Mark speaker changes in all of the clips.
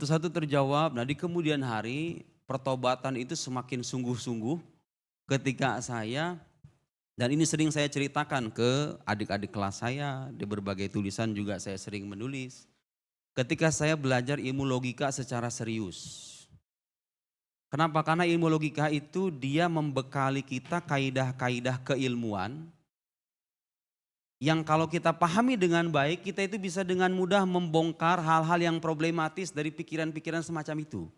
Speaker 1: Satu-satu terjawab. Nah di kemudian hari pertobatan itu semakin sungguh-sungguh ketika saya, dan ini sering saya ceritakan ke adik-adik kelas saya, di berbagai tulisan juga saya sering menulis. Ketika saya belajar ilmu logika secara serius. Kenapa? Karena ilmu logika itu dia membekali kita kaidah-kaidah keilmuan yang kalau kita pahami dengan baik, kita itu bisa dengan mudah membongkar hal-hal yang problematis dari pikiran-pikiran semacam itu.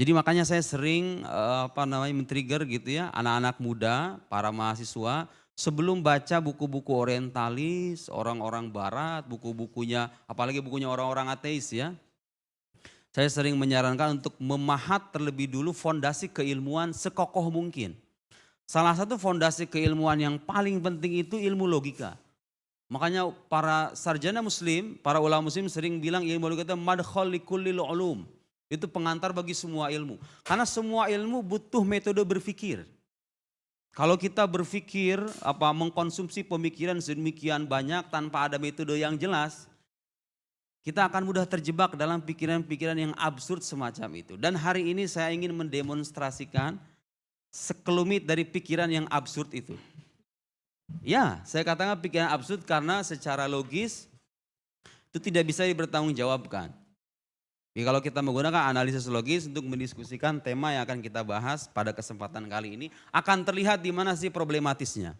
Speaker 1: Jadi makanya saya sering men-trigger gitu ya anak-anak muda, para mahasiswa sebelum baca buku-buku orientalis, orang-orang barat, buku-bukunya apalagi bukunya orang-orang ateis ya. Saya sering menyarankan untuk memahat terlebih dulu fondasi keilmuan sekokoh mungkin. Salah satu fondasi keilmuan yang paling penting itu ilmu logika. Makanya para sarjana muslim, para ulama muslim sering bilang ilmu logika itu madkhal likullil ulum. Itu pengantar bagi semua ilmu. Karena semua ilmu butuh metode berpikir. Kalau kita berpikir, mengkonsumsi pemikiran sedemikian banyak tanpa ada metode yang jelas, kita akan mudah terjebak dalam pikiran-pikiran yang absurd semacam itu. Dan hari ini saya ingin mendemonstrasikan sekelumit dari pikiran yang absurd itu. Ya, saya katakan pikiran absurd karena secara logis itu tidak bisa dipertanggungjawabkan. Kalau kita menggunakan analisis logis untuk mendiskusikan tema yang akan kita bahas pada kesempatan kali ini, akan terlihat di mana sih problematisnya.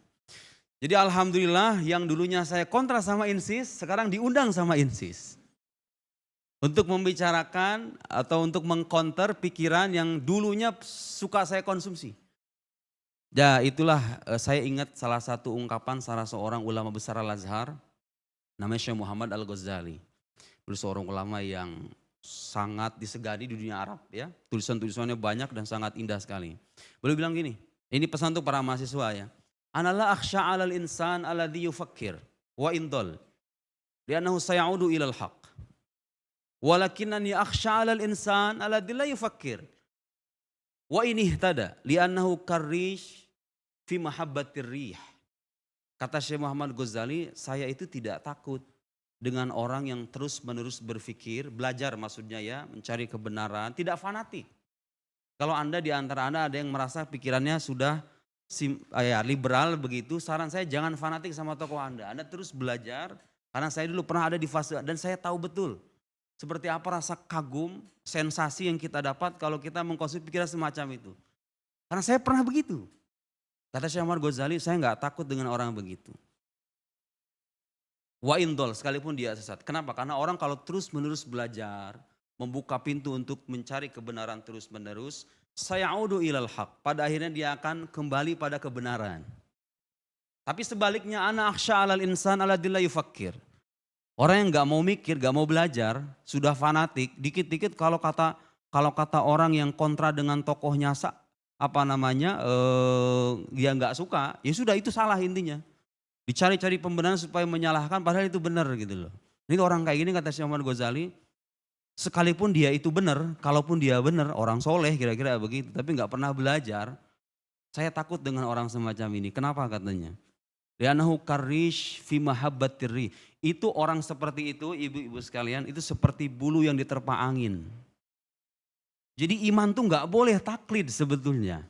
Speaker 1: Jadi alhamdulillah yang dulunya saya kontra sama INSIS, sekarang diundang sama INSIS. Untuk membicarakan atau untuk mengcounter pikiran yang dulunya suka saya konsumsi. Ya itulah saya ingat salah satu ungkapan salah seorang ulama besar Al-Azhar, namanya Syekh Muhammad Al-Ghazali. Beliau seorang ulama yang sangat disegani di dunia Arab ya. Tulisan-tulisannya banyak dan sangat indah sekali. Beliau bilang gini, ini pesan untuk para mahasiswa ya. Analla akhsha 'alal insan alladhi yufakkir wa indal li'annahu sayaudu ilal haq. Walakinani akhsha 'alal insan alladhi la yufakkir wa in ihtada li'annahu karrish fi mahabbatir rih. Kata Syekh Muhammad Ghazali, saya itu tidak takut dengan orang yang terus-menerus berpikir, belajar maksudnya ya, mencari kebenaran, tidak fanatik. Kalau Anda di antara Anda ada yang merasa pikirannya sudah liberal begitu, saran saya jangan fanatik sama tokoh Anda. Anda terus belajar, karena saya dulu pernah ada di fase, dan saya tahu betul seperti apa rasa kagum, sensasi yang kita dapat kalau kita mengkonsumsi pikiran semacam itu. Karena saya pernah begitu. Kata Syekh Muhammad Ghazali, saya nggak takut dengan orang begitu. Wa indol sekalipun dia sesat. Kenapa? Karena orang kalau terus-menerus belajar, membuka pintu untuk mencari kebenaran terus-menerus, sayaudu ilal haq. Pada akhirnya dia akan kembali pada kebenaran. Tapi sebaliknya ana akhsha 'alal insan alladzi la yufakkir. Orang yang nggak mau mikir, nggak mau belajar, sudah fanatik, dikit-dikit kalau kata orang yang kontra dengan tokohnya dia nggak suka, ya sudah itu salah intinya. Dicari-cari pembenaran supaya menyalahkan padahal itu benar gitu loh. Ini orang kayak gini kata Syekh Muhammad Ghazali, sekalipun dia itu benar, kalaupun dia benar orang soleh kira-kira begitu, tapi nggak pernah belajar, saya takut dengan orang semacam ini. Kenapa katanya? Li'annahu karish fi mahabbatir rih. Itu orang seperti itu ibu-ibu sekalian, itu seperti bulu yang diterpa angin. Jadi iman tuh nggak boleh taklid sebetulnya.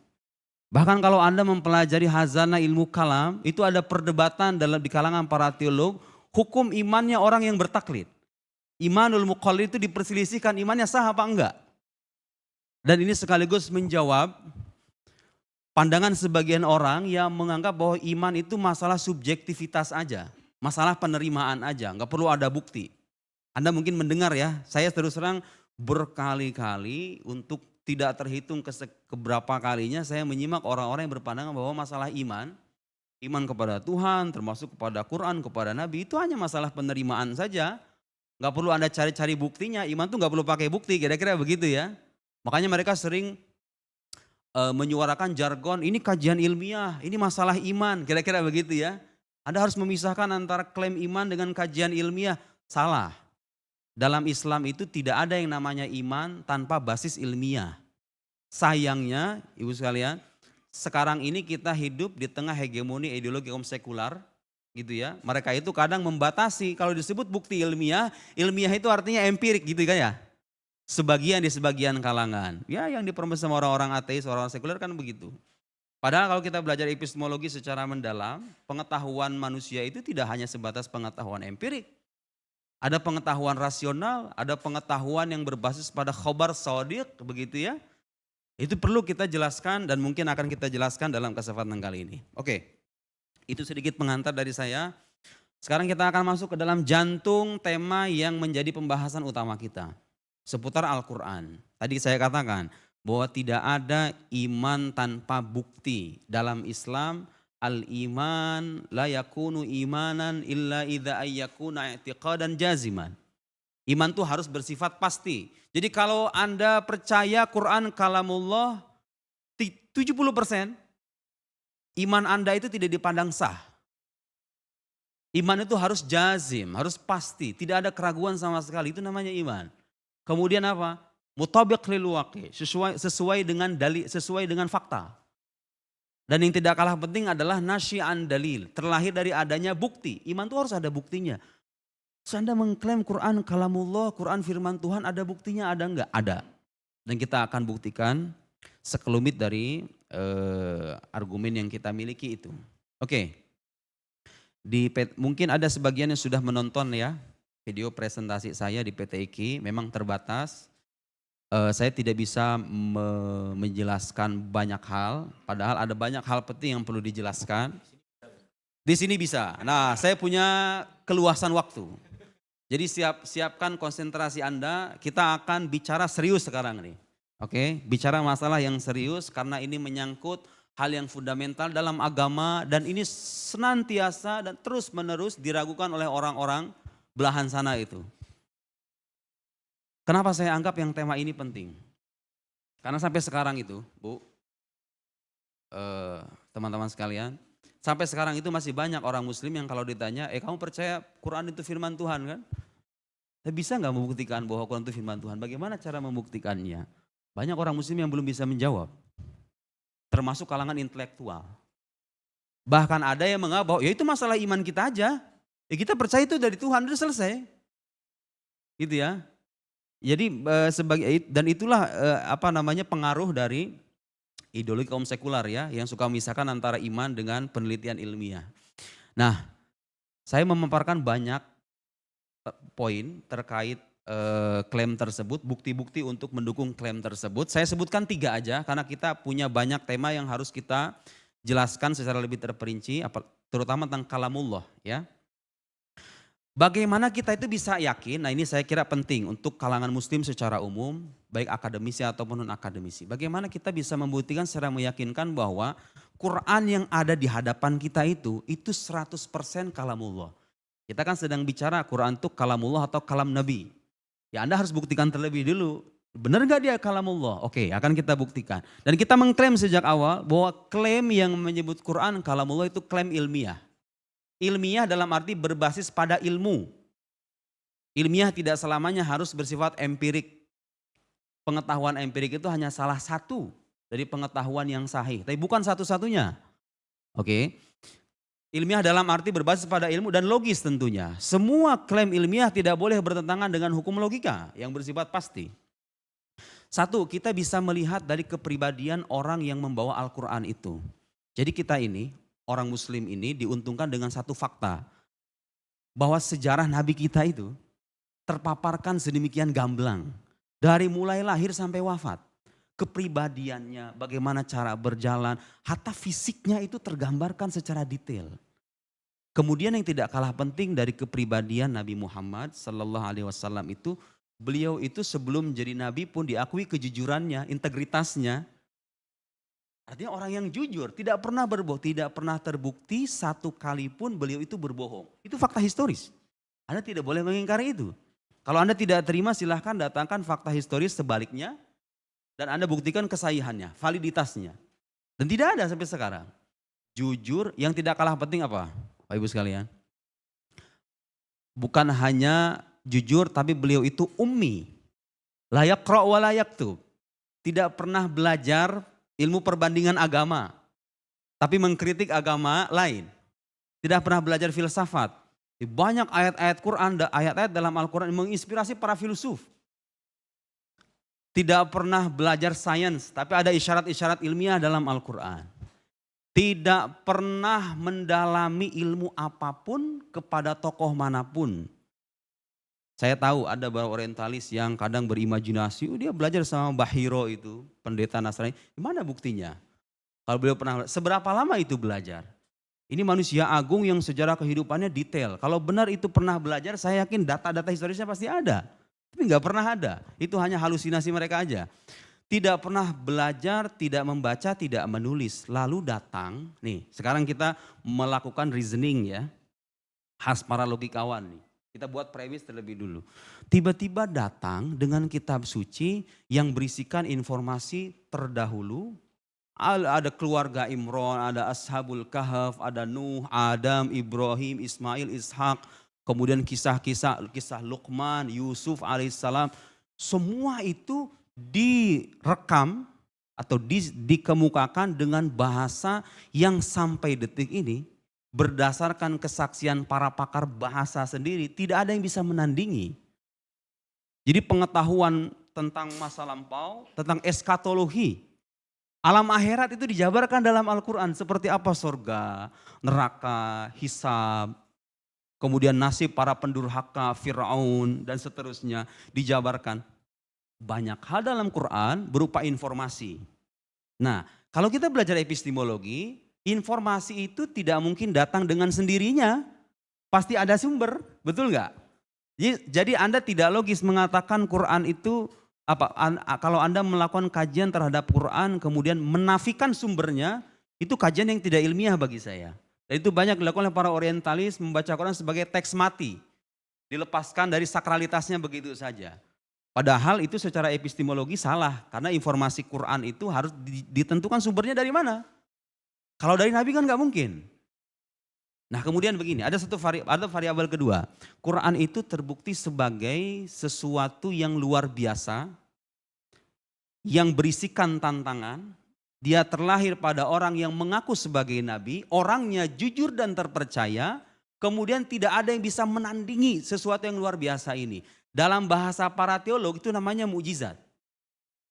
Speaker 1: Bahkan kalau Anda mempelajari hazanah ilmu kalam, itu ada perdebatan di kalangan para teolog, hukum imannya orang yang bertaklid. Imanul muqallid itu diperselisihkan imannya sah apa enggak. Dan ini sekaligus menjawab pandangan sebagian orang yang menganggap bahwa iman itu masalah subjektivitas aja. Masalah penerimaan aja, enggak perlu ada bukti. Anda mungkin mendengar ya, saya terus terang berkali-kali untuk tidak terhitung keberapa kalinya saya menyimak orang-orang yang berpandangan bahwa masalah iman kepada Tuhan, termasuk kepada Quran, kepada Nabi, itu hanya masalah penerimaan saja. Gak perlu Anda cari-cari buktinya, iman tuh gak perlu pakai bukti, kira-kira begitu ya. Makanya mereka sering menyuarakan jargon, ini kajian ilmiah, ini masalah iman, kira-kira begitu ya. Anda harus memisahkan antara klaim iman dengan kajian ilmiah, salah. Dalam Islam itu tidak ada yang namanya iman tanpa basis ilmiah. Sayangnya ibu sekalian, sekarang ini kita hidup di tengah hegemoni ideologi kaum sekular gitu ya. Mereka itu kadang membatasi, kalau disebut bukti ilmiah, ilmiah itu artinya empirik gitu kan ya. Sebagian di sebagian kalangan. Ya yang dipermes sama orang-orang ateis, orang sekuler kan begitu. Padahal kalau kita belajar epistemologi secara mendalam, pengetahuan manusia itu tidak hanya sebatas pengetahuan empirik. Ada pengetahuan rasional, ada pengetahuan yang berbasis pada khobar shadiq, begitu ya. Itu perlu kita jelaskan dan mungkin akan kita jelaskan dalam kesempatan kali ini. Oke, itu sedikit pengantar dari saya. Sekarang kita akan masuk ke dalam jantung tema yang menjadi pembahasan utama kita. Seputar Al-Quran. Tadi saya katakan bahwa tidak ada iman tanpa bukti. Dalam Islam, al-iman la yakunu imanan illa idza ayyakuna i'tiqadan jaziman. Iman itu harus bersifat pasti. Jadi kalau Anda percaya Quran kalamullah 70%, iman Anda itu tidak dipandang sah. Iman itu harus jazim, harus pasti, tidak ada keraguan sama sekali, itu namanya iman. Kemudian apa? Mutabiq lil waqi, sesuai dengan dalil, sesuai dengan fakta. Dan yang tidak kalah penting adalah nasyi'an dalil, terlahir dari adanya bukti. Iman itu harus ada buktinya. So, Anda mengklaim Quran kalamullah, Quran firman Tuhan, ada buktinya ada enggak? Ada. Dan kita akan buktikan sekelumit dari argumen yang kita miliki itu. Oke. Mungkin ada sebagian yang sudah menonton ya video presentasi saya di PT IKI, memang terbatas. Saya tidak bisa menjelaskan banyak hal, padahal ada banyak hal penting yang perlu dijelaskan. Di sini bisa. Nah, saya punya keluasan waktu. Jadi siapkan konsentrasi Anda, kita akan bicara serius sekarang nih. Oke, bicara masalah yang serius karena ini menyangkut hal yang fundamental dalam agama dan ini senantiasa dan terus menerus diragukan oleh orang-orang belahan sana itu. Kenapa saya anggap yang tema ini penting? Karena sampai sekarang itu, Bu, teman-teman sekalian, sampai sekarang itu masih banyak orang muslim yang kalau ditanya, kamu percaya Quran itu firman Tuhan kan? Tapi bisa nggak membuktikan bahwa Quran itu firman Tuhan? Bagaimana cara membuktikannya? Banyak orang muslim yang belum bisa menjawab. Termasuk kalangan intelektual. Bahkan ada yang menganggap bahwa ya itu masalah iman kita aja. Ya kita percaya itu dari Tuhan, udah selesai. Gitu ya. Jadi dan itulah pengaruh dari ideologi kaum sekular ya, yang suka memisahkan antara iman dengan penelitian ilmiah. Nah, saya memaparkan banyak poin terkait klaim tersebut, bukti-bukti untuk mendukung klaim tersebut. Saya sebutkan 3 aja karena kita punya banyak tema yang harus kita jelaskan secara lebih terperinci, terutama tentang kalamullah ya. Bagaimana kita itu bisa yakin, nah ini saya kira penting untuk kalangan muslim secara umum, baik akademisi ataupun non-akademisi. Bagaimana kita bisa membuktikan secara meyakinkan bahwa Quran yang ada di hadapan kita itu 100% kalamullah. Kita kan sedang bicara Quran itu kalamullah atau kalam Nabi. Ya Anda harus buktikan terlebih dulu, benar gak dia kalamullah? Oke, akan kita buktikan. Dan kita mengklaim sejak awal bahwa klaim yang menyebut Quran kalamullah itu klaim ilmiah. Ilmiah dalam arti berbasis pada ilmu. Ilmiah tidak selamanya harus bersifat empirik. Pengetahuan empirik itu hanya salah satu dari pengetahuan yang sahih. Tapi bukan satu-satunya. Oke. Ilmiah dalam arti berbasis pada ilmu dan logis tentunya. Semua klaim ilmiah tidak boleh bertentangan dengan hukum logika yang bersifat pasti. Satu, kita bisa melihat dari kepribadian orang yang membawa Al-Quran itu. Jadi kita ini, orang muslim ini diuntungkan dengan satu fakta. Bahwa sejarah Nabi kita itu terpaparkan sedemikian gamblang. Dari mulai lahir sampai wafat. Kepribadiannya, bagaimana cara berjalan, hatta fisiknya itu tergambarkan secara detail. Kemudian yang tidak kalah penting dari kepribadian Nabi Muhammad Sallallahu Alaihi Wasallam itu, beliau itu sebelum jadi Nabi pun diakui kejujurannya, integritasnya. Artinya orang yang jujur, tidak pernah berbohong, tidak pernah terbukti satu kali pun beliau itu berbohong. Itu fakta historis. Anda tidak boleh mengingkari itu. Kalau Anda tidak terima silahkan datangkan fakta historis sebaliknya dan Anda buktikan kesahihannya, validitasnya. Dan tidak ada sampai sekarang. Jujur, yang tidak kalah penting apa? Bapak Ibu sekalian. Bukan hanya jujur tapi beliau itu ummi. La yaqra' wa la yaktub. Tidak pernah belajar ilmu perbandingan agama. Tapi mengkritik agama lain. tidak pernah belajar filsafat. Banyak ayat-ayat Quran, ayat-ayat dalam Al-Quran yang menginspirasi para filsuf. Tidak pernah belajar sains, tapi ada isyarat-isyarat ilmiah dalam Al-Quran. Tidak pernah mendalami ilmu apapun kepada tokoh manapun. Saya tahu ada beberapa orientalis yang kadang berimajinasi, dia belajar sama Mbah Hiro itu, pendeta Nasrani. Gimana buktinya? Kalau beliau pernah, seberapa lama itu belajar? Ini manusia agung yang sejarah kehidupannya detail. Kalau benar itu pernah belajar, saya yakin data-data historisnya pasti ada. Tapi nggak pernah ada, itu hanya halusinasi mereka aja. Tidak pernah belajar, tidak membaca, tidak menulis. Lalu datang, nih sekarang kita melakukan reasoning ya, khas para logikawan nih. Kita buat premis terlebih dulu. Tiba-tiba datang dengan kitab suci yang berisikan informasi terdahulu. Ada keluarga Imron, ada Ashabul Kahf, ada Nuh, Adam, Ibrahim, Ismail, Ishak. Kemudian kisah Luqman, Yusuf alaihissalam. Semua itu direkam atau dikemukakan dengan bahasa yang sampai detik ini berdasarkan kesaksian para pakar bahasa sendiri, tidak ada yang bisa menandingi. Jadi pengetahuan tentang masa lampau, tentang eskatologi, alam akhirat itu dijabarkan dalam Al-Quran. Seperti apa surga, neraka, hisab, kemudian nasib para pendurhaka, Fir'aun dan seterusnya dijabarkan. Banyak hal dalam Quran berupa informasi. Nah, kalau kita belajar epistemologi, informasi itu tidak mungkin datang dengan sendirinya. Pasti ada sumber, betul nggak? Jadi Anda tidak logis mengatakan Quran itu, kalau Anda melakukan kajian terhadap Quran kemudian menafikan sumbernya, itu kajian yang tidak ilmiah bagi saya. Dan itu banyak dilakukan oleh para orientalis, membaca Quran sebagai teks mati. Dilepaskan dari sakralitasnya begitu saja. Padahal itu secara epistemologi salah, karena informasi Quran itu harus ditentukan sumbernya dari mana. Kalau dari Nabi kan nggak mungkin. Nah kemudian begini, ada variabel kedua. Quran itu terbukti sebagai sesuatu yang luar biasa, yang berisikan tantangan. Dia terlahir pada orang yang mengaku sebagai Nabi, orangnya jujur dan terpercaya, kemudian tidak ada yang bisa menandingi sesuatu yang luar biasa ini. Dalam bahasa para teolog itu namanya mukjizat.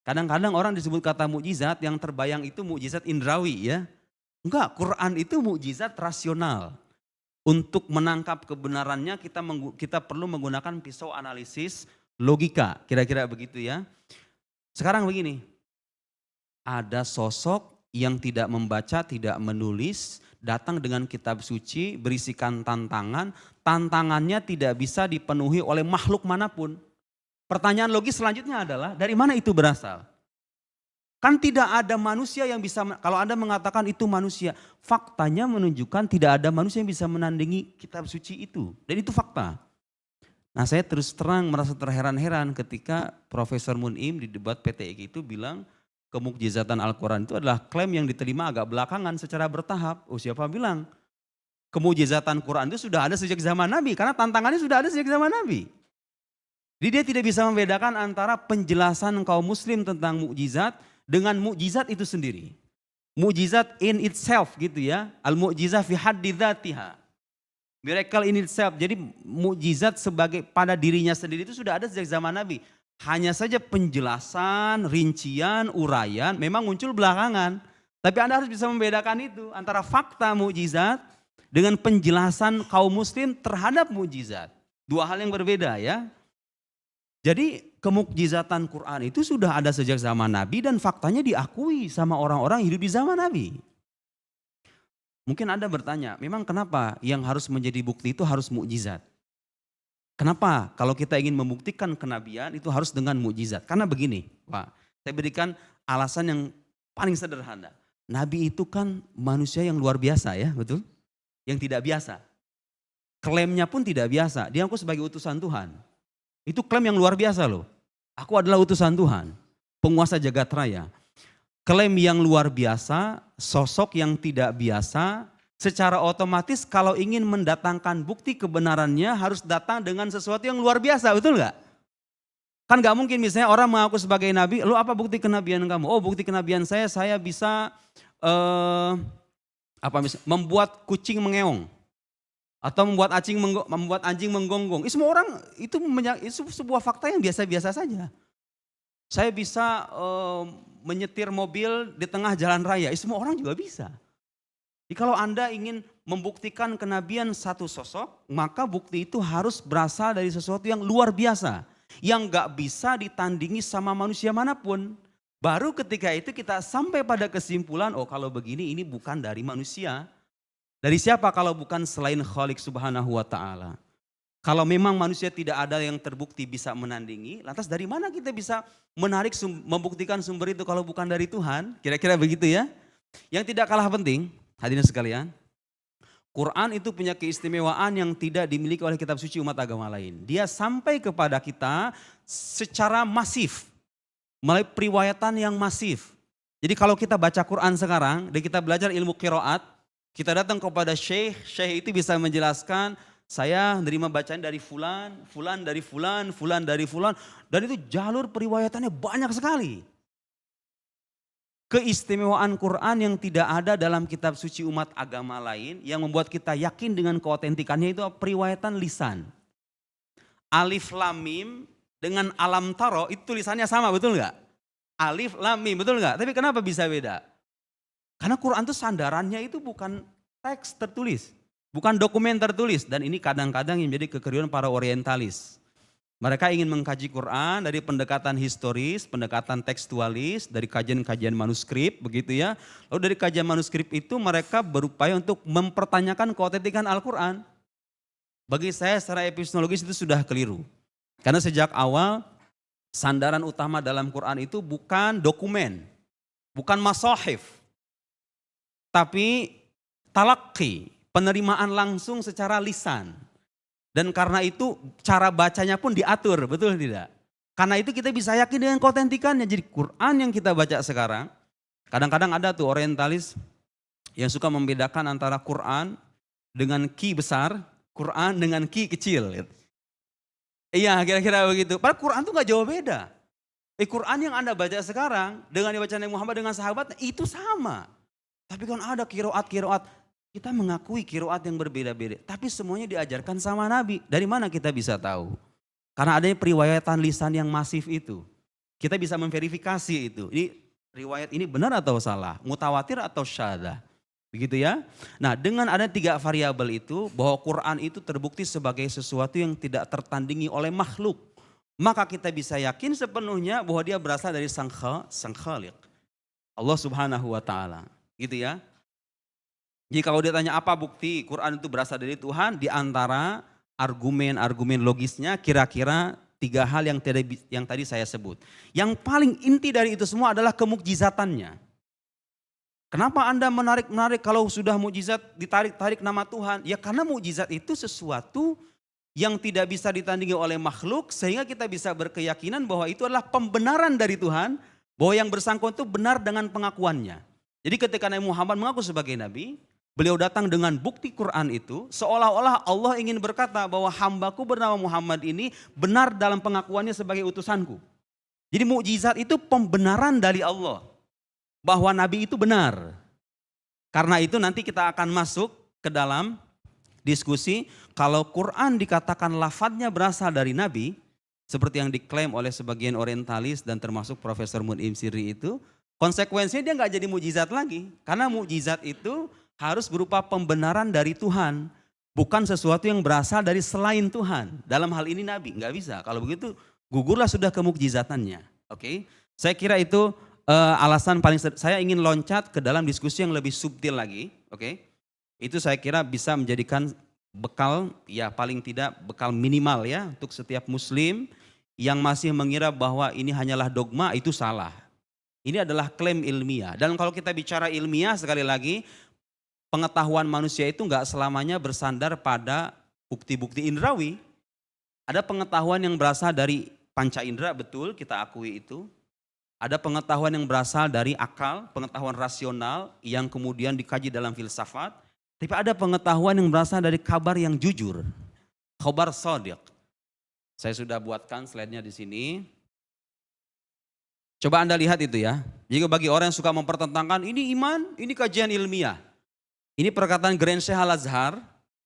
Speaker 1: Kadang-kadang orang disebut kata mukjizat, yang terbayang itu mukjizat indrawi ya. Enggak, Quran itu mukjizat rasional. Untuk menangkap kebenarannya kita perlu menggunakan pisau analisis logika, kira-kira begitu ya. Sekarang begini, ada sosok yang tidak membaca, tidak menulis, datang dengan kitab suci, berisikan tantangan, tantangannya tidak bisa dipenuhi oleh makhluk manapun. Pertanyaan logis selanjutnya adalah, dari mana itu berasal? Kan tidak ada manusia yang bisa, kalau Anda mengatakan itu manusia, faktanya menunjukkan tidak ada manusia yang bisa menandingi kitab suci itu. Dan itu fakta. Nah saya terus terang merasa terheran-heran ketika Profesor Mun'im di debat PTIK itu bilang kemukjizatan Al-Quran itu adalah klaim yang diterima agak belakangan secara bertahap. Oh siapa bilang? Kemukjizatan Quran itu sudah ada sejak zaman Nabi, karena tantangannya sudah ada sejak zaman Nabi. Jadi dia tidak bisa membedakan antara penjelasan kaum muslim tentang mukjizat dengan mukjizat itu sendiri. Mukjizat in itself gitu ya. Al-mu'jizah fi haddi dzatiha. Miracle in itself. Jadi mukjizat sebagai pada dirinya sendiri itu sudah ada sejak zaman Nabi. Hanya saja penjelasan, rincian, uraian memang muncul belakangan. Tapi Anda harus bisa membedakan itu antara fakta mukjizat dengan penjelasan kaum muslim terhadap mukjizat. Dua hal yang berbeda ya. Jadi kemukjizatan Quran itu sudah ada sejak zaman Nabi dan faktanya diakui sama orang-orang hidup di zaman Nabi. Mungkin Anda bertanya, memang kenapa yang harus menjadi bukti itu harus mukjizat? Kenapa kalau kita ingin membuktikan kenabian itu harus dengan mukjizat? Karena begini, Pak, saya berikan alasan yang paling sederhana. Nabi itu kan manusia yang luar biasa ya, betul? Yang tidak biasa. Klaimnya pun tidak biasa, dia aku sebagai utusan Tuhan. Itu klaim yang luar biasa loh. Aku adalah utusan Tuhan, penguasa jagat raya. Klaim yang luar biasa, sosok yang tidak biasa, secara otomatis kalau ingin mendatangkan bukti kebenarannya harus datang dengan sesuatu yang luar biasa, betul nggak? Kan nggak mungkin misalnya orang mengaku sebagai nabi, lu apa bukti kenabian kamu? Oh bukti kenabian saya bisa membuat kucing mengeong. Atau membuat anjing menggonggong. Itu semua orang itu sebuah fakta yang biasa-biasa saja. Saya bisa menyetir mobil di tengah jalan raya, itu semua orang juga bisa. Jadi kalau Anda ingin membuktikan kenabian satu sosok, maka bukti itu harus berasal dari sesuatu yang luar biasa. Yang gak bisa ditandingi sama manusia manapun. Baru ketika itu kita sampai pada kesimpulan, oh kalau begini ini bukan dari manusia. Dari siapa kalau bukan selain Khalik Subhanahu wa ta'ala. Kalau memang manusia tidak ada yang terbukti bisa menandingi, lantas dari mana kita bisa membuktikan sumber itu kalau bukan dari Tuhan? Kira-kira begitu ya. Yang tidak kalah penting, hadirin sekalian, Quran itu punya keistimewaan yang tidak dimiliki oleh kitab suci umat agama lain. Dia sampai kepada kita secara masif, melalui periwayatan yang masif. Jadi kalau kita baca Quran sekarang, dan kita belajar ilmu qiraat, kita datang kepada syekh itu bisa menjelaskan, saya menerima bacaan dari fulan, fulan dari fulan, fulan dari fulan. Dan itu jalur periwayatannya banyak sekali. Keistimewaan Quran yang tidak ada dalam kitab suci umat agama lain yang membuat kita yakin dengan keotentikannya itu periwayatan lisan. Alif lam mim dengan alam taro itu tulisannya sama, betul nggak? Alif lam mim, betul nggak? Tapi kenapa bisa beda? Karena Quran itu sandarannya itu bukan teks tertulis, bukan dokumen tertulis. Dan ini kadang-kadang yang menjadi kekeliruan para orientalis. Mereka ingin mengkaji Quran dari pendekatan historis, pendekatan tekstualis, dari kajian-kajian manuskrip begitu ya. Lalu dari kajian manuskrip itu mereka berupaya untuk mempertanyakan keotentikan Al-Quran. Bagi saya secara epistemologis itu sudah keliru. Karena sejak awal sandaran utama dalam Quran itu bukan dokumen, bukan masahif. Tapi talaqi, penerimaan langsung secara lisan. Dan karena itu cara bacanya pun diatur, betul tidak? Karena itu kita bisa yakin dengan keotentikannya. Jadi Quran yang kita baca sekarang, kadang-kadang ada tuh orientalis yang suka membedakan antara Quran dengan ki besar, Quran dengan ki kecil. Iya, kira-kira begitu. Padahal Quran tuh gak jauh beda. Quran yang Anda baca sekarang dengan dibaca Nabi Muhammad dengan sahabat itu sama. Tapi kan ada kiroat, kita mengakui kiroat yang berbeda-beda. Tapi semuanya diajarkan sama Nabi. Dari mana kita bisa tahu? Karena adanya periwayatan lisan yang masif itu. Kita bisa memverifikasi itu. Ini riwayat ini benar atau salah? Mutawatir atau syadza? Begitu ya. Nah dengan ada 3 variabel itu, bahwa Quran itu terbukti sebagai sesuatu yang tidak tertandingi oleh makhluk. Maka kita bisa yakin sepenuhnya bahwa dia berasal dari Sang Khaliq. Allah Subhanahu wa ta'ala. Gitu ya. Jadi kalau dia tanya apa bukti Quran itu berasal dari Tuhan, di antara argumen-argumen logisnya kira-kira 3 hal yang tadi saya sebut. Yang paling inti dari itu semua adalah kemukjizatannya. Kenapa Anda menarik-narik kalau sudah mukjizat ditarik-tarik nama Tuhan? Ya karena mukjizat itu sesuatu yang tidak bisa ditandingi oleh makhluk sehingga kita bisa berkeyakinan bahwa itu adalah pembenaran dari Tuhan, bahwa yang bersangkutan itu benar dengan pengakuannya. Jadi ketika Nabi Muhammad mengaku sebagai Nabi, beliau datang dengan bukti Quran itu, seolah-olah Allah ingin berkata bahwa hambaku bernama Muhammad ini benar dalam pengakuannya sebagai utusanku. Jadi mukjizat itu pembenaran dari Allah, bahwa Nabi itu benar. Karena itu nanti kita akan masuk ke dalam diskusi, kalau Quran dikatakan lafadznya berasal dari Nabi, seperti yang diklaim oleh sebagian orientalis dan termasuk Profesor Mun'im Siri itu, konsekuensinya dia nggak jadi mukjizat lagi. Karena mukjizat itu harus berupa pembenaran dari Tuhan, bukan sesuatu yang berasal dari selain Tuhan. Dalam hal ini Nabi, nggak bisa. Kalau begitu gugurlah sudah kemukjizatannya. Oke, saya kira itu alasan paling saya ingin loncat ke dalam diskusi yang lebih subtil lagi. Oke, itu saya kira bisa menjadikan bekal, ya paling tidak bekal minimal ya untuk setiap Muslim yang masih mengira bahwa ini hanyalah dogma, itu salah. Ini adalah klaim ilmiah. Dan kalau kita bicara ilmiah sekali lagi, pengetahuan manusia itu enggak selamanya bersandar pada bukti-bukti indrawi. Ada pengetahuan yang berasal dari panca indera, betul kita akui itu. Ada pengetahuan yang berasal dari akal, pengetahuan rasional yang kemudian dikaji dalam filsafat. Tapi ada pengetahuan yang berasal dari kabar yang jujur. Khabar shadiq. Saya sudah buatkan slide-nya di sini. Coba Anda lihat itu ya. Jika bagi orang yang suka mempertentangkan ini iman, ini kajian ilmiah. Ini perkataan Grand Sheikh Al-Azhar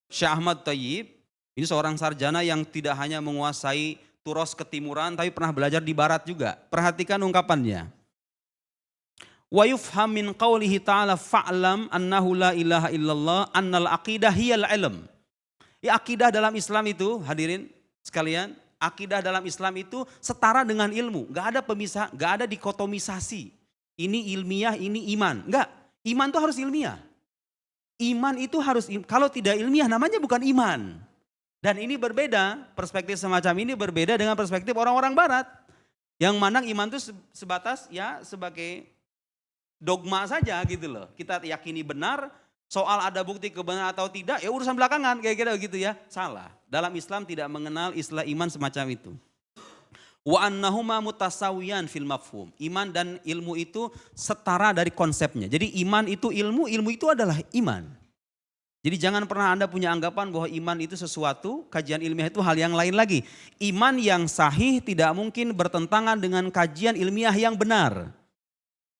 Speaker 1: Syekh Ahmad Thayyib, ini seorang sarjana yang tidak hanya menguasai turos ketimuran, tapi pernah belajar di barat juga. Perhatikan ungkapannya. Wa yufham min qawlihi ta'ala fa'lam annahu la ilaha illallah annal aqidah hiyal ilm. Ya, akidah dalam Islam itu, hadirin sekalian, akidah dalam Islam itu setara dengan ilmu. Gak ada pemisah, gak ada dikotomisasi. Ini ilmiah, ini iman. Enggak, iman itu harus ilmiah. Iman itu harus, kalau tidak ilmiah namanya bukan iman. Dan ini berbeda, perspektif semacam ini berbeda dengan perspektif orang-orang barat. Yang mana iman itu sebatas ya sebagai dogma saja gitu loh. Kita yakini benar, soal ada bukti kebenaran atau tidak, ya urusan belakangan kayak gitu ya. Salah. Dalam Islam tidak mengenal istilah iman semacam itu. Wa annahuma mutasawiyan fil mafhum. Iman dan ilmu itu setara dari konsepnya. Jadi iman itu ilmu, ilmu itu adalah iman. Jadi jangan pernah Anda punya anggapan bahwa iman itu sesuatu, kajian ilmiah itu hal yang lain lagi. Iman yang sahih tidak mungkin bertentangan dengan kajian ilmiah yang benar.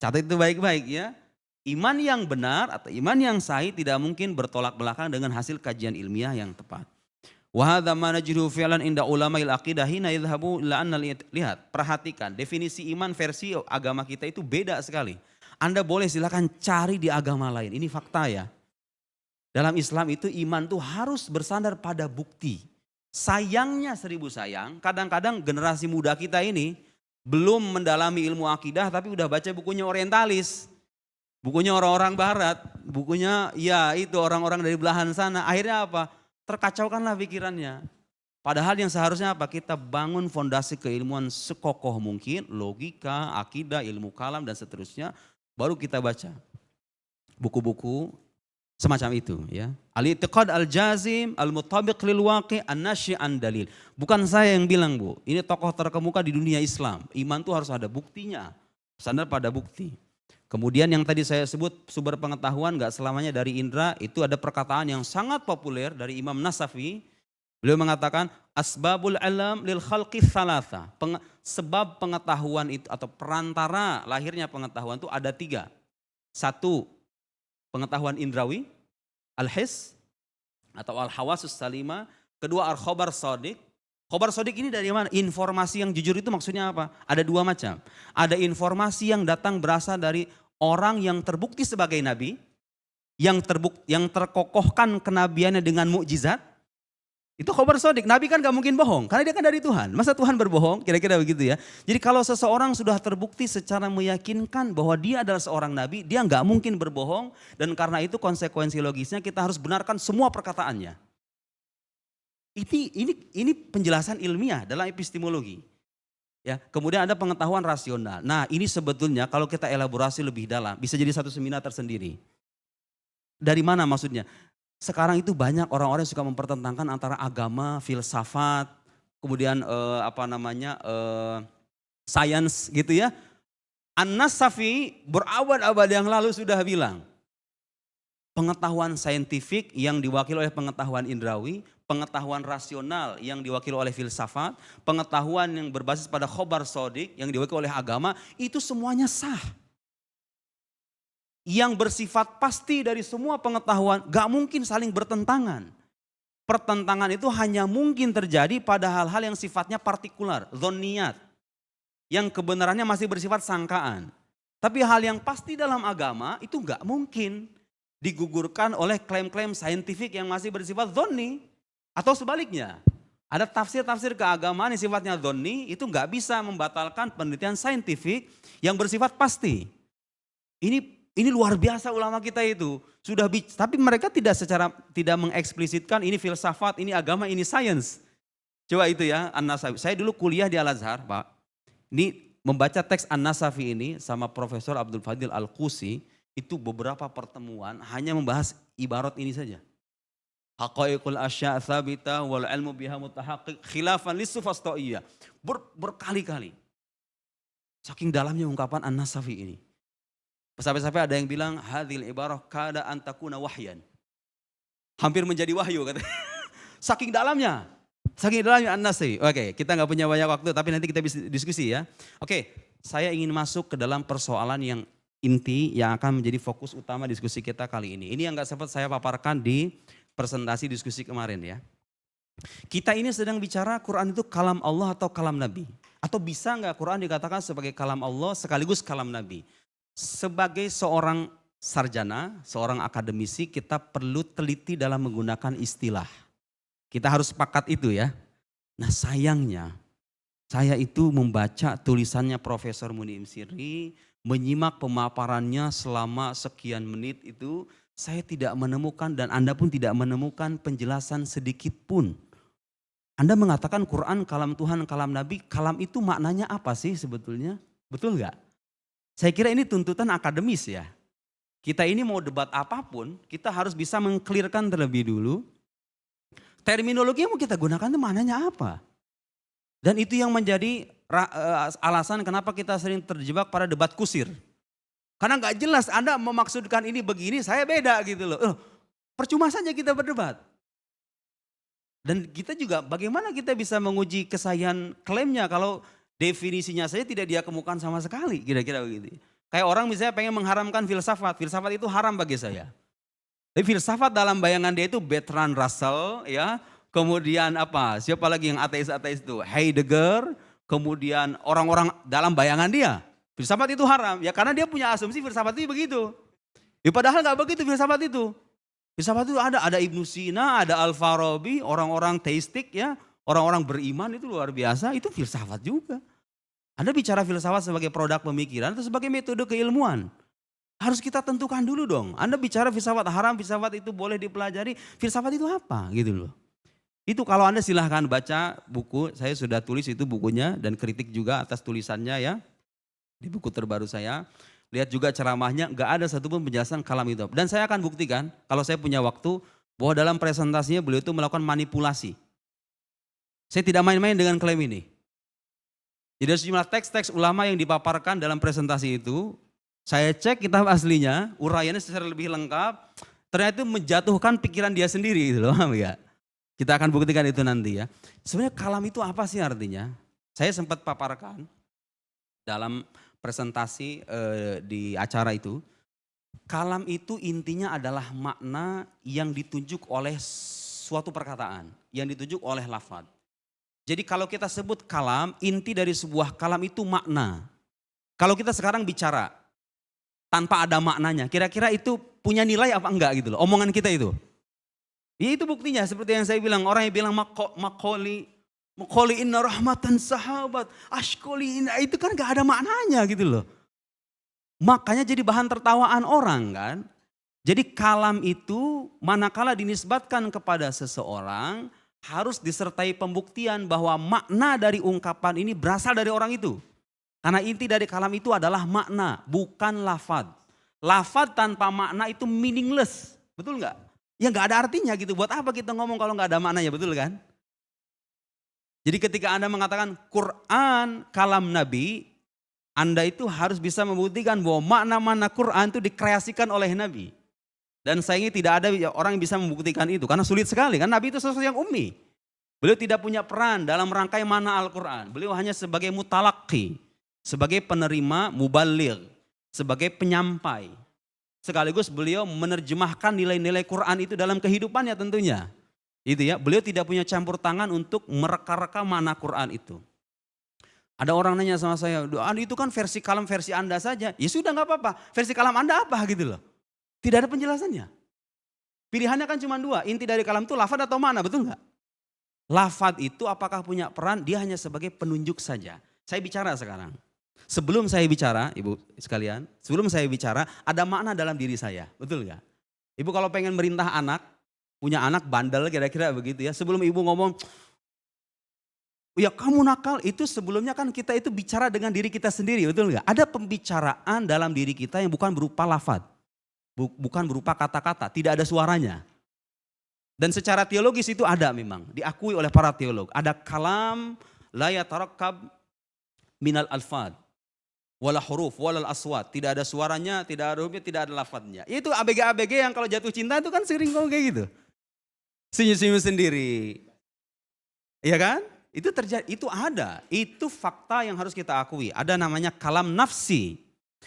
Speaker 1: Catat itu baik-baik ya. Iman yang benar atau iman yang sahih tidak mungkin bertolak belakang dengan hasil kajian ilmiah yang tepat. Wa hadza ma najidu fi'lan inda ulama'il aqidah hina yadhhabu ila anna lihat, perhatikan definisi iman versi agama kita itu beda sekali. Anda boleh silakan cari di agama lain. Ini fakta ya. Dalam Islam itu iman tuh harus bersandar pada bukti. Sayangnya seribu sayang, kadang-kadang generasi muda kita ini belum mendalami ilmu akidah tapi udah baca bukunya orientalis. Bukunya orang-orang barat, bukunya ya itu orang-orang dari belahan sana. Akhirnya apa? Terkacaukanlah pikirannya. Padahal yang seharusnya apa? Kita bangun fondasi keilmuan sekokoh mungkin, logika, akidah, ilmu kalam dan seterusnya. Baru kita baca buku-buku semacam itu ya. Al-i'tiqad al-jazim, al-mutabiq lil waqi', an-nasyi' an dalil. Bukan saya yang bilang Bu, ini tokoh terkemuka di dunia Islam. Iman itu harus ada buktinya, standar pada bukti. Kemudian yang tadi saya sebut sumber pengetahuan gak selamanya dari indera, itu ada perkataan yang sangat populer dari Imam Nasafi. Beliau mengatakan asbabul alam lil khalqi thalatha. Sebab pengetahuan itu atau perantara lahirnya pengetahuan itu ada 3. 1, pengetahuan indrawi, al-his atau al-hawasus salima. Kedua, al-khobar sodik. Khobar sodik ini dari mana? Informasi yang jujur itu maksudnya apa? Ada 2 macam. Ada informasi yang datang berasal dari orang yang terbukti sebagai nabi, yang terkokohkan kenabiannya dengan mukjizat. Itu khobar sodik. Nabi kan gak mungkin bohong, karena dia kan dari Tuhan. Masa Tuhan berbohong? Kira-kira begitu ya. Jadi kalau seseorang sudah terbukti secara meyakinkan bahwa dia adalah seorang nabi, dia gak mungkin berbohong. Dan karena itu konsekuensi logisnya kita harus benarkan semua perkataannya. Ini penjelasan ilmiah dalam epistemologi. Ya, kemudian ada pengetahuan rasional. Nah, ini sebetulnya kalau kita elaborasi lebih dalam bisa jadi satu seminar tersendiri. Dari mana maksudnya? Sekarang itu banyak orang-orang yang suka mempertentangkan antara agama, filsafat, kemudian sains gitu ya. An-Nasafi berabad-abad yang lalu sudah bilang, pengetahuan saintifik yang diwakili oleh pengetahuan indrawi, pengetahuan rasional yang diwakili oleh filsafat, pengetahuan yang berbasis pada khobar sodik yang diwakili oleh agama, itu semuanya sah. Yang bersifat pasti dari semua pengetahuan gak mungkin saling bertentangan. Pertentangan itu hanya mungkin terjadi pada hal-hal yang sifatnya partikular, dhonniyat, yang kebenarannya masih bersifat sangkaan. Tapi hal yang pasti dalam agama itu gak mungkin digugurkan oleh klaim-klaim saintifik yang masih bersifat dhonni. Atau sebaliknya, ada tafsir-tafsir keagamaan yang sifatnya dhonni itu gak bisa membatalkan penelitian saintifik yang bersifat pasti. Ini luar biasa ulama kita itu. Tapi mereka tidak mengeksplisitkan ini filsafat, ini agama, ini sains. Coba itu ya An-Nasafi. Saya dulu kuliah di Al-Azhar Pak. Ini membaca teks An-Nasafi ini sama Profesor Abdul Fadil Al-Qusi. Itu beberapa pertemuan hanya membahas ibarat ini saja. Haqaiqul asya' thabita wal ilmu biha mutahaqqiq khilafan lisufasta'iyah. Berkali-kali. Saking dalamnya ungkapan An-Nasafi ini. Sampai-sampai ada yang bilang hadhil ibarah kada antakuna wahyan. Hampir menjadi wahyu katanya. Saking dalamnya. Saking dalamnya An-Nasafi. Oke, kita gak punya banyak waktu tapi nanti kita bisa diskusi ya. Oke, saya ingin masuk ke dalam persoalan yang inti yang akan menjadi fokus utama diskusi kita kali ini. Ini yang gak sempat saya paparkan di presentasi diskusi kemarin ya. Kita ini sedang bicara Quran itu kalam Allah atau kalam Nabi. Atau bisa nggak Quran dikatakan sebagai kalam Allah sekaligus kalam Nabi. Sebagai seorang sarjana, seorang akademisi, kita perlu teliti dalam menggunakan istilah. Kita harus sepakat itu ya. Nah sayangnya, saya itu membaca tulisannya Profesor Muni'im Sirri, menyimak pemaparannya selama sekian menit itu, saya tidak menemukan dan Anda pun tidak menemukan penjelasan sedikit pun. Anda mengatakan Quran, kalam Tuhan, kalam Nabi, kalam itu maknanya apa sih sebetulnya? Betul nggak? Saya kira ini tuntutan akademis ya. Kita ini mau debat apapun, kita harus bisa mengklirkan terlebih dulu. Terminologi yang mau kita gunakan itu maknanya apa? Dan itu yang menjadi alasan kenapa kita sering terjebak pada debat kusir. Karena nggak jelas Anda memaksudkan ini begini, saya beda gitu loh. Percuma saja kita berdebat. Dan kita juga bagaimana kita bisa menguji kesahihan klaimnya kalau definisinya saja tidak dia kemukakan sama sekali, kira-kira begitu. Kayak orang misalnya pengen mengharamkan filsafat, filsafat itu haram bagi saya. Tapi filsafat dalam bayangan dia itu Bertrand Russell ya, kemudian apa, siapa lagi yang ateis-ateis itu, Heidegger, kemudian orang-orang dalam bayangan dia. Filsafat itu haram, ya karena dia punya asumsi filsafat itu begitu. Ya padahal nggak begitu filsafat itu. Filsafat itu ada Ibnu Sina, ada Al-Farabi, orang-orang teistik ya, orang-orang beriman itu luar biasa, itu filsafat juga. Anda bicara filsafat sebagai produk pemikiran atau sebagai metode keilmuan. Harus kita tentukan dulu dong. Anda bicara filsafat haram, filsafat itu boleh dipelajari, filsafat itu apa gitu loh. Itu kalau Anda silahkan baca buku, saya sudah tulis itu bukunya dan kritik juga atas tulisannya ya. Di buku terbaru saya. Lihat juga ceramahnya, gak ada satupun penjelasan kalam itu. Dan saya akan buktikan, kalau saya punya waktu, bahwa dalam presentasinya beliau itu melakukan manipulasi. Saya tidak main-main dengan klaim ini. Jadi ada sejumlah teks-teks ulama yang dipaparkan dalam presentasi itu, saya cek kitab aslinya, uraiannya secara lebih lengkap, ternyata itu menjatuhkan pikiran dia sendiri gitu loh. Ya. Kita akan buktikan itu nanti ya. Sebenarnya kalam itu apa sih artinya? Saya sempat paparkan dalam presentasi di acara itu, kalam itu intinya adalah makna yang ditunjuk oleh suatu perkataan, yang ditunjuk oleh lafaz. Jadi kalau kita sebut kalam, inti dari sebuah kalam itu makna. Kalau kita sekarang bicara tanpa ada maknanya, kira-kira itu punya nilai apa enggak gitu loh, omongan kita itu. Ya itu buktinya seperti yang saya bilang, orang yang bilang Maqoli inna rahmatan sahabat, ashkoli inna, itu kan gak ada maknanya gitu loh. Makanya jadi bahan tertawaan orang kan. Jadi kalam itu manakala dinisbatkan kepada seseorang harus disertai pembuktian bahwa makna dari ungkapan ini berasal dari orang itu. Karena inti dari kalam itu adalah makna, bukan lafad. Lafad tanpa makna itu meaningless, betul gak? Ya gak ada artinya gitu, buat apa kita ngomong kalau gak ada maknanya, betul kan? Jadi ketika Anda mengatakan Quran kalam Nabi, Anda itu harus bisa membuktikan bahwa makna-makna Quran itu dikreasikan oleh Nabi. Dan sayangnya tidak ada orang yang bisa membuktikan itu karena sulit sekali kan Nabi itu sesuatu yang ummi. Beliau tidak punya peran dalam rangkai makna Al-Quran. Beliau hanya sebagai mutalaki, sebagai penerima mubaligh, sebagai penyampai. Sekaligus beliau menerjemahkan nilai-nilai Quran itu dalam kehidupannya tentunya. Itu ya, beliau tidak punya campur tangan untuk mereka-reka makna Quran itu. Ada orang nanya sama saya, itu kan versi kalam versi Anda saja. Ya sudah gak apa-apa, versi kalam Anda apa gitu loh. Tidak ada penjelasannya. Pilihannya kan cuma dua, inti dari kalam itu lafad atau makna, betul gak? Lafad itu apakah punya peran, dia hanya sebagai penunjuk saja. Saya bicara sekarang. Sebelum saya bicara, ibu sekalian, sebelum saya bicara ada makna dalam diri saya, betul gak? Ibu kalau pengen merintah anak, punya anak bandel kira-kira begitu ya. Sebelum ibu ngomong, ya kamu nakal, itu sebelumnya kan kita itu bicara dengan diri kita sendiri, betul nggak? Ada pembicaraan dalam diri kita yang bukan berupa lafaz, bukan berupa kata-kata, tidak ada suaranya. Dan secara teologis itu ada memang, diakui oleh para teolog. Ada kalam la yatarakkab minal alfad, wala huruf, wala aswat. Tidak ada suaranya, tidak ada hurufnya, tidak ada lafadznya. Itu ABG-ABG yang kalau jatuh cinta itu kan sering ngomong kayak gitu. Senyum-senyum sendiri. Iya kan? Itu terjadi, itu ada. Itu fakta yang harus kita akui. Ada namanya kalam nafsi.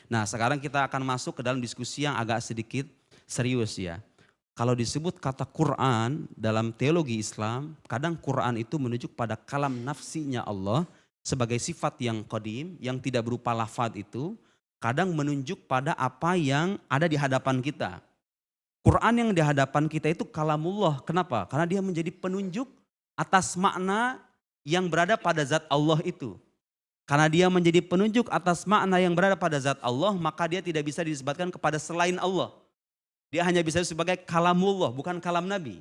Speaker 1: Nah sekarang kita akan masuk ke dalam diskusi yang agak sedikit serius ya. kalau disebut kata Quran dalam teologi Islam, kadang Quran itu menunjuk pada kalam nafsinya Allah sebagai sifat yang qadim, yang tidak berupa lafaz itu, kadang menunjuk pada apa yang ada di hadapan kita. Quran yang di hadapan kita itu kalamullah. Kenapa? Karena dia menjadi penunjuk atas makna yang berada pada zat Allah itu. Karena dia menjadi penunjuk atas makna yang berada pada zat Allah, maka dia tidak bisa disebutkan kepada selain Allah. Dia hanya bisa sebagai kalamullah, bukan kalam Nabi.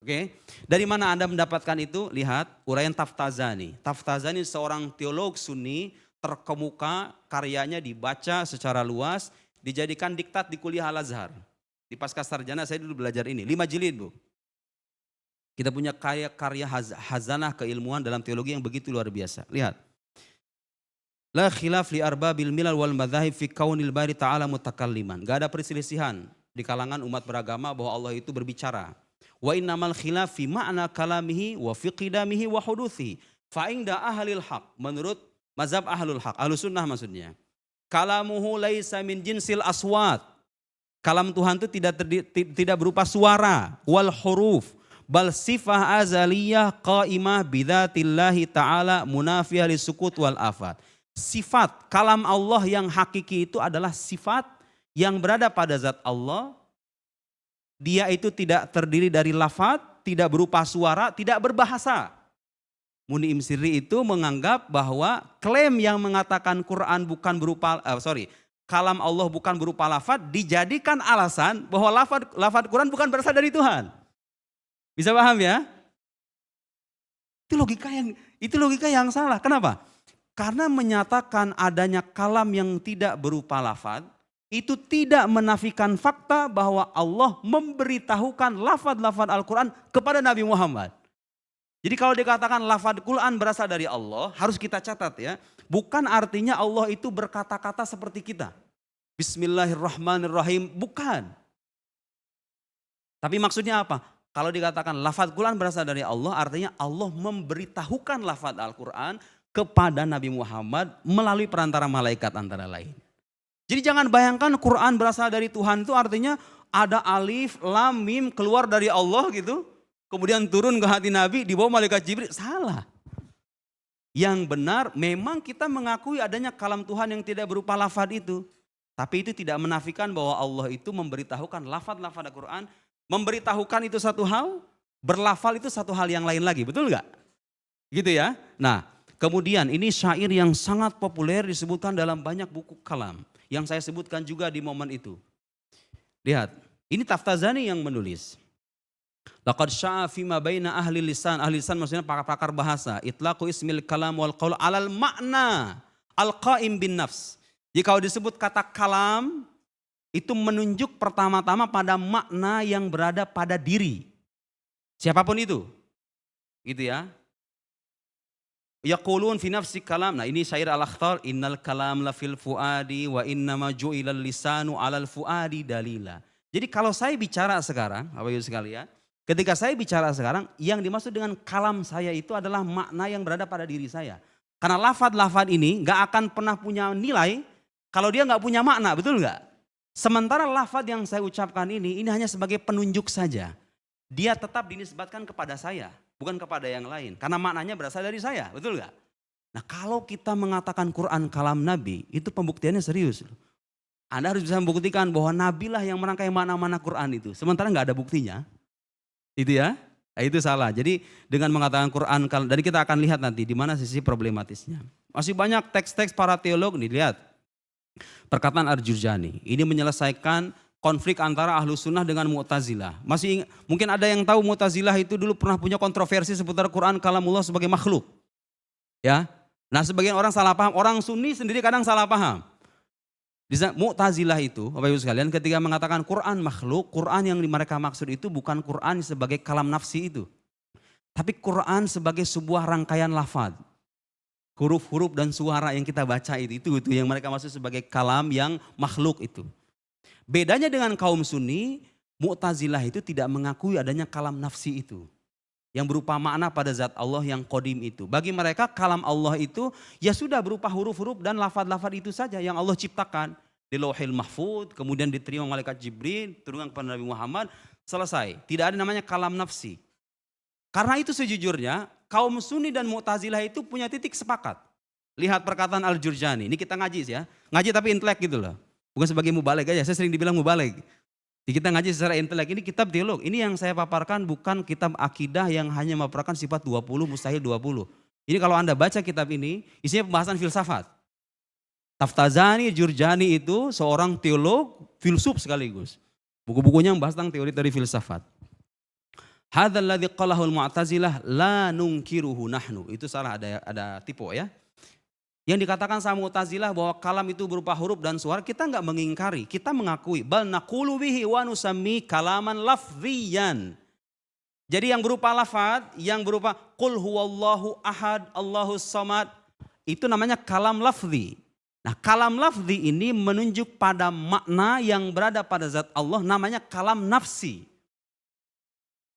Speaker 1: Oke? Dari mana Anda mendapatkan itu? Lihat uraian Taftazani. Taftazani seorang teolog Sunni terkemuka, karyanya dibaca secara luas, dijadikan diktat di kuliah Al-Azhar. Di pasca sarjana saya dulu belajar ini, 5 jilid Bu. Kita punya karya hazanah keilmuan dalam teologi yang begitu luar biasa. Lihat. La khilaf li arbabil milal wal madzahib fi kaunil bari ta'ala mutakalliman. Gak ada perselisihan di kalangan umat beragama bahwa Allah itu berbicara. Wa innamal khilaf fi ma'na kalamihi wa fi qidamihi wa huduthi. Fa inda ahlil haq. Menurut mazhab ahlul haq, ahlus sunnah maksudnya. Kalamuhu laisa min jinsil aswat. Kalam Tuhan itu tidak berupa suara wal huruf bal sifah azaliyah qaimah bidzatillahi ta'ala munafiyah lisukut wal afat. Sifat kalam Allah yang hakiki itu adalah sifat yang berada pada zat Allah. Dia itu tidak terdiri dari lafaz, tidak berupa suara, tidak berbahasa. Muni Imsiri itu menganggap bahwa klaim yang mengatakan Quran bukan berupa kalam Allah bukan berupa lafaz dijadikan alasan bahwa lafaz Quran bukan berasal dari Tuhan. Bisa paham ya? Itu logika yang salah. Kenapa? Karena menyatakan adanya kalam yang tidak berupa lafaz itu tidak menafikan fakta bahwa Allah memberitahukan lafaz-lafaz Al-Quran kepada Nabi Muhammad. Jadi kalau dikatakan lafaz Quran berasal dari Allah, harus kita catat ya. Bukan artinya Allah itu berkata-kata seperti kita. Bismillahirrahmanirrahim, bukan. Tapi maksudnya apa? Kalau dikatakan lafaz Quran berasal dari Allah, artinya Allah memberitahukan lafaz Al-Quran kepada Nabi Muhammad melalui perantara malaikat antara lain. Jadi jangan bayangkan Quran berasal dari Tuhan itu artinya ada alif, lam, mim keluar dari Allah gitu. Kemudian turun ke hati Nabi dibawa malaikat Jibril. Salah. Yang benar memang kita mengakui adanya kalam Tuhan yang tidak berupa lafaz itu. Tapi itu tidak menafikan bahwa Allah itu memberitahukan lafaz-lafaz Al-Quran. Memberitahukan itu satu hal, berlafal itu satu hal yang lain lagi. Betul nggak? Gitu ya. Nah kemudian ini syair yang sangat populer disebutkan dalam banyak buku kalam. Yang saya sebutkan juga di momen itu. Lihat, ini Taftazani yang menulis. Laqad sya'a fima baina ahli lisan. Ahli lisan maksudnya pakar-pakar bahasa. Itlaqu ismil kalam wal qaul alal makna al-qaim bin nafs. Jika disebut kata kalam, itu menunjuk pertama-tama pada makna yang berada pada diri. Siapapun itu. Gitu ya. Yaqulun fi nafsi kalam. Nah ini syair Al-Akhtar. Innal kalam la fil fuadi wa innama ju'ilal lisanu alal fuadi dalila. Jadi kalau saya bicara sekarang, Bapak Ibu sekalian, ketika saya bicara sekarang, yang dimaksud dengan kalam saya itu adalah makna yang berada pada diri saya. Karena lafaz-lafaz ini gak akan pernah punya nilai kalau dia gak punya makna, betul gak? Sementara lafaz yang saya ucapkan ini hanya sebagai penunjuk saja. Dia tetap dinisbatkan kepada saya. Bukan kepada yang lain. Karena maknanya berasal dari saya. Betul gak? Nah kalau kita mengatakan Quran kalam Nabi. Itu pembuktiannya serius. Anda harus bisa membuktikan bahwa Nabi lah yang merangkai mana-mana Quran itu. Sementara gak ada buktinya. Itu ya. Nah, itu salah. Jadi dengan mengatakan Quran kalam. Dan kita akan lihat nanti di mana sisi problematisnya. Masih banyak teks-teks para teolog. Nih lihat. Perkataan Al-Jurjani. Ini menyelesaikan konflik antara Ahlus Sunnah dengan Mu'tazilah. Mungkin ada yang tahu Mu'tazilah itu dulu pernah punya kontroversi seputar Quran kalamullah sebagai makhluk. Ya. Nah, sebagian orang salah paham, orang Sunni sendiri kadang salah paham. Mu'tazilah itu, Bapak Ibu sekalian, ketika mengatakan Quran makhluk, Quran yang mereka maksud itu bukan Quran sebagai kalam nafsi itu. Tapi Quran sebagai sebuah rangkaian lafaz. Huruf-huruf dan suara yang kita baca itu yang mereka maksud sebagai kalam yang makhluk itu. Bedanya dengan kaum Sunni, Mu'tazilah itu tidak mengakui adanya kalam nafsi itu. Yang berupa makna pada zat Allah yang qadim itu. Bagi mereka kalam Allah itu ya sudah berupa huruf-huruf dan lafaz-lafaz itu saja yang Allah ciptakan. Di Lauhil Mahfuz, kemudian diterima malaikat Jibril, turunkan kepada Nabi Muhammad. Selesai. Tidak ada namanya kalam nafsi. Karena itu sejujurnya kaum Sunni dan Mu'tazilah itu punya titik sepakat. Lihat perkataan Al-Jurjani. Ini kita ngaji ya. Ngaji tapi intelek gitu loh. Bukan sebagai mubalig aja. Saya sering dibilang mubalig. Kita ngaji secara intelek. Ini kitab teolog. Ini yang saya paparkan bukan kitab akidah yang hanya memaparkan sifat 20 mustahil 20. Ini kalau Anda baca kitab ini isinya pembahasan filsafat. Taftazani Jurjani itu seorang teolog, filsuf sekaligus. Buku-bukunya membahas tentang teori-teori filsafat. Hadzal ladzi qalahul Mu'tazilah la nungkiruhu nahnu. Itu salah, ada tipe ya. Yang dikatakan sama Mu'tazilah bahwa kalam itu berupa huruf dan suara, kita enggak mengingkari, kita mengakui. Bal naqulu bihi wa nusammi kalaman lafziyan. Jadi yang berupa lafaz, yang berupa qul huwallahu ahad, Allahus samad, itu namanya kalam lafzi. Nah, kalam lafzi ini menunjuk pada makna yang berada pada zat Allah, namanya kalam nafsi.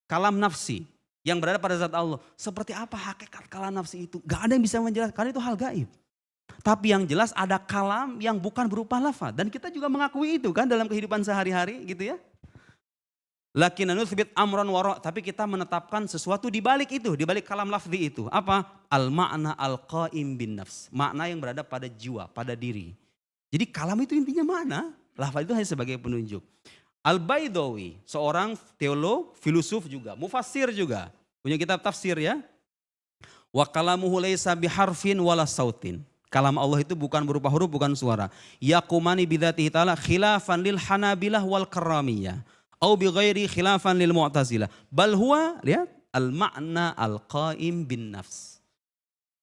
Speaker 1: Kalam nafsi yang berada pada zat Allah. Seperti apa hakikat kalam nafsi itu? Gak ada yang bisa menjelaskan, karena itu hal gaib. Tapi yang jelas ada kalam yang bukan berupa lafaz. Dan kita juga mengakui itu kan dalam kehidupan sehari-hari gitu ya. Lakinna nuthbit amran wara', tapi kita menetapkan sesuatu di balik itu, di balik kalam lafzi itu. Apa? Al-ma'na al-qa'im bin nafs. Makna yang berada pada jiwa, pada diri. Jadi kalam itu intinya mana? Lafaz itu hanya sebagai penunjuk. Al-Baidawi, seorang teolog, filosof juga, mufassir juga. Punya kitab tafsir ya. Wa kalamuhu laysa biharfin wala sautin. Kalam Allah itu bukan berupa huruf, bukan suara. Yaqumani bidzatihi ta'ala khilafan lil hanabilah wal karamiyah. Au bi ghairi khilafan lil Mu'tazilah. Bal huwa, lihat, al-ma'na al-qa'im bin nafs.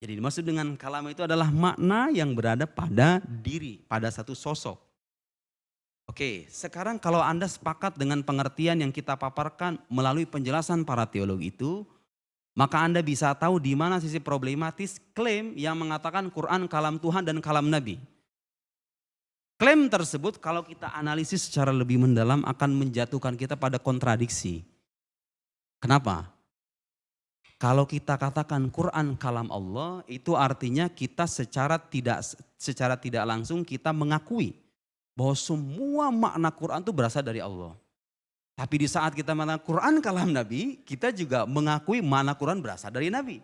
Speaker 1: Jadi dimaksud dengan kalam itu adalah makna yang berada pada diri, pada satu sosok. Oke, sekarang kalau Anda sepakat dengan pengertian yang kita paparkan melalui penjelasan para teolog itu, maka Anda bisa tahu di mana sisi problematis klaim yang mengatakan Quran kalam Tuhan dan kalam Nabi. Klaim tersebut kalau kita analisis secara lebih mendalam akan menjatuhkan kita pada kontradiksi. Kenapa? Kalau kita katakan Quran kalam Allah, itu artinya kita secara tidak langsung kita mengakui bahwa semua makna Quran itu berasal dari Allah. Tapi di saat kita mengatakan Quran kalam Nabi, kita juga mengakui makna Quran berasal dari Nabi.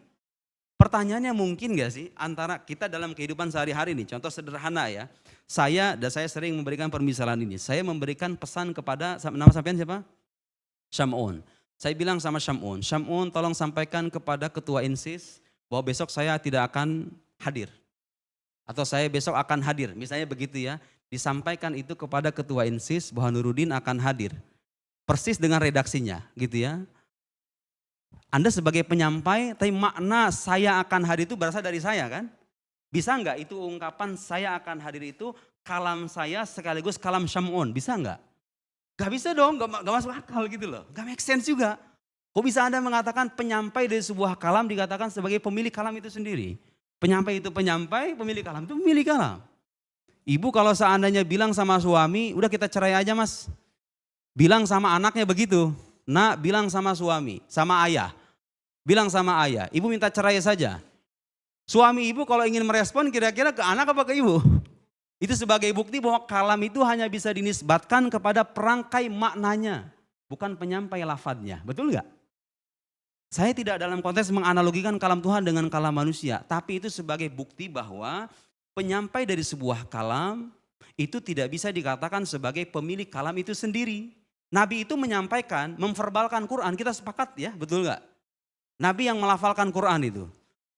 Speaker 1: Pertanyaannya mungkin gak sih antara kita dalam kehidupan sehari-hari ini, contoh sederhana ya. Saya sering memberikan permisalan ini. Saya memberikan pesan kepada, nama sampean siapa? Syam'un. Saya bilang sama Syam'un, Syam'un tolong sampaikan kepada ketua INSIS bahwa besok saya tidak akan hadir. Atau saya besok akan hadir, misalnya begitu ya. Disampaikan itu kepada ketua INSIS bahwa Nuruddin akan hadir. Persis dengan redaksinya gitu ya. Anda sebagai penyampai, tapi makna saya akan hadir itu berasal dari saya kan? Bisa enggak itu ungkapan saya akan hadir itu kalam saya sekaligus kalam Syam'un, bisa enggak? Gak bisa dong, gak masuk akal gitu loh. Gak make sense juga. Kok bisa Anda mengatakan penyampai dari sebuah kalam dikatakan sebagai pemilik kalam itu sendiri? Penyampai itu penyampai, pemilik kalam itu pemilik kalam. Ibu kalau seandainya bilang sama suami, udah kita cerai aja mas. Bilang sama anaknya begitu. Nak bilang sama suami, sama ayah. Bilang sama ayah, ibu minta cerai saja. Suami ibu kalau ingin merespon kira-kira ke anak apa ke ibu? Itu sebagai bukti bahwa kalam itu hanya bisa dinisbatkan kepada perangkai maknanya. Bukan penyampai lafadznya, betul nggak? Saya tidak dalam konteks menganalogikan kalam Tuhan dengan kalam manusia. Tapi itu sebagai bukti bahwa penyampai dari sebuah kalam itu tidak bisa dikatakan sebagai pemilik kalam itu sendiri. Nabi itu menyampaikan, memverbalkan Quran, kita sepakat ya, betul nggak? Nabi yang melafalkan Quran itu.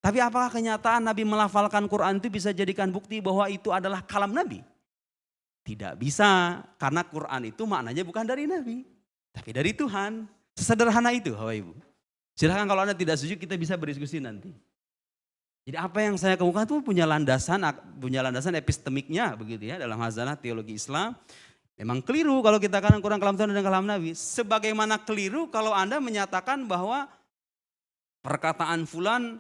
Speaker 1: Tapi apakah kenyataan Nabi melafalkan Quran itu bisa jadikan bukti bahwa itu adalah kalam Nabi? Tidak bisa, karena Quran itu maknanya bukan dari Nabi, tapi dari Tuhan. Sesederhana itu Bapak Ibu. Silahkan kalau Anda tidak setuju kita bisa berdiskusi nanti. Jadi apa yang saya kemukakan itu punya landasan epistemiknya begitu ya dalam hazanah teologi Islam. Memang keliru kalau kita katakan Quran kalam Tuhan dan kalam Nabi. Sebagaimana keliru kalau Anda menyatakan bahwa perkataan fulan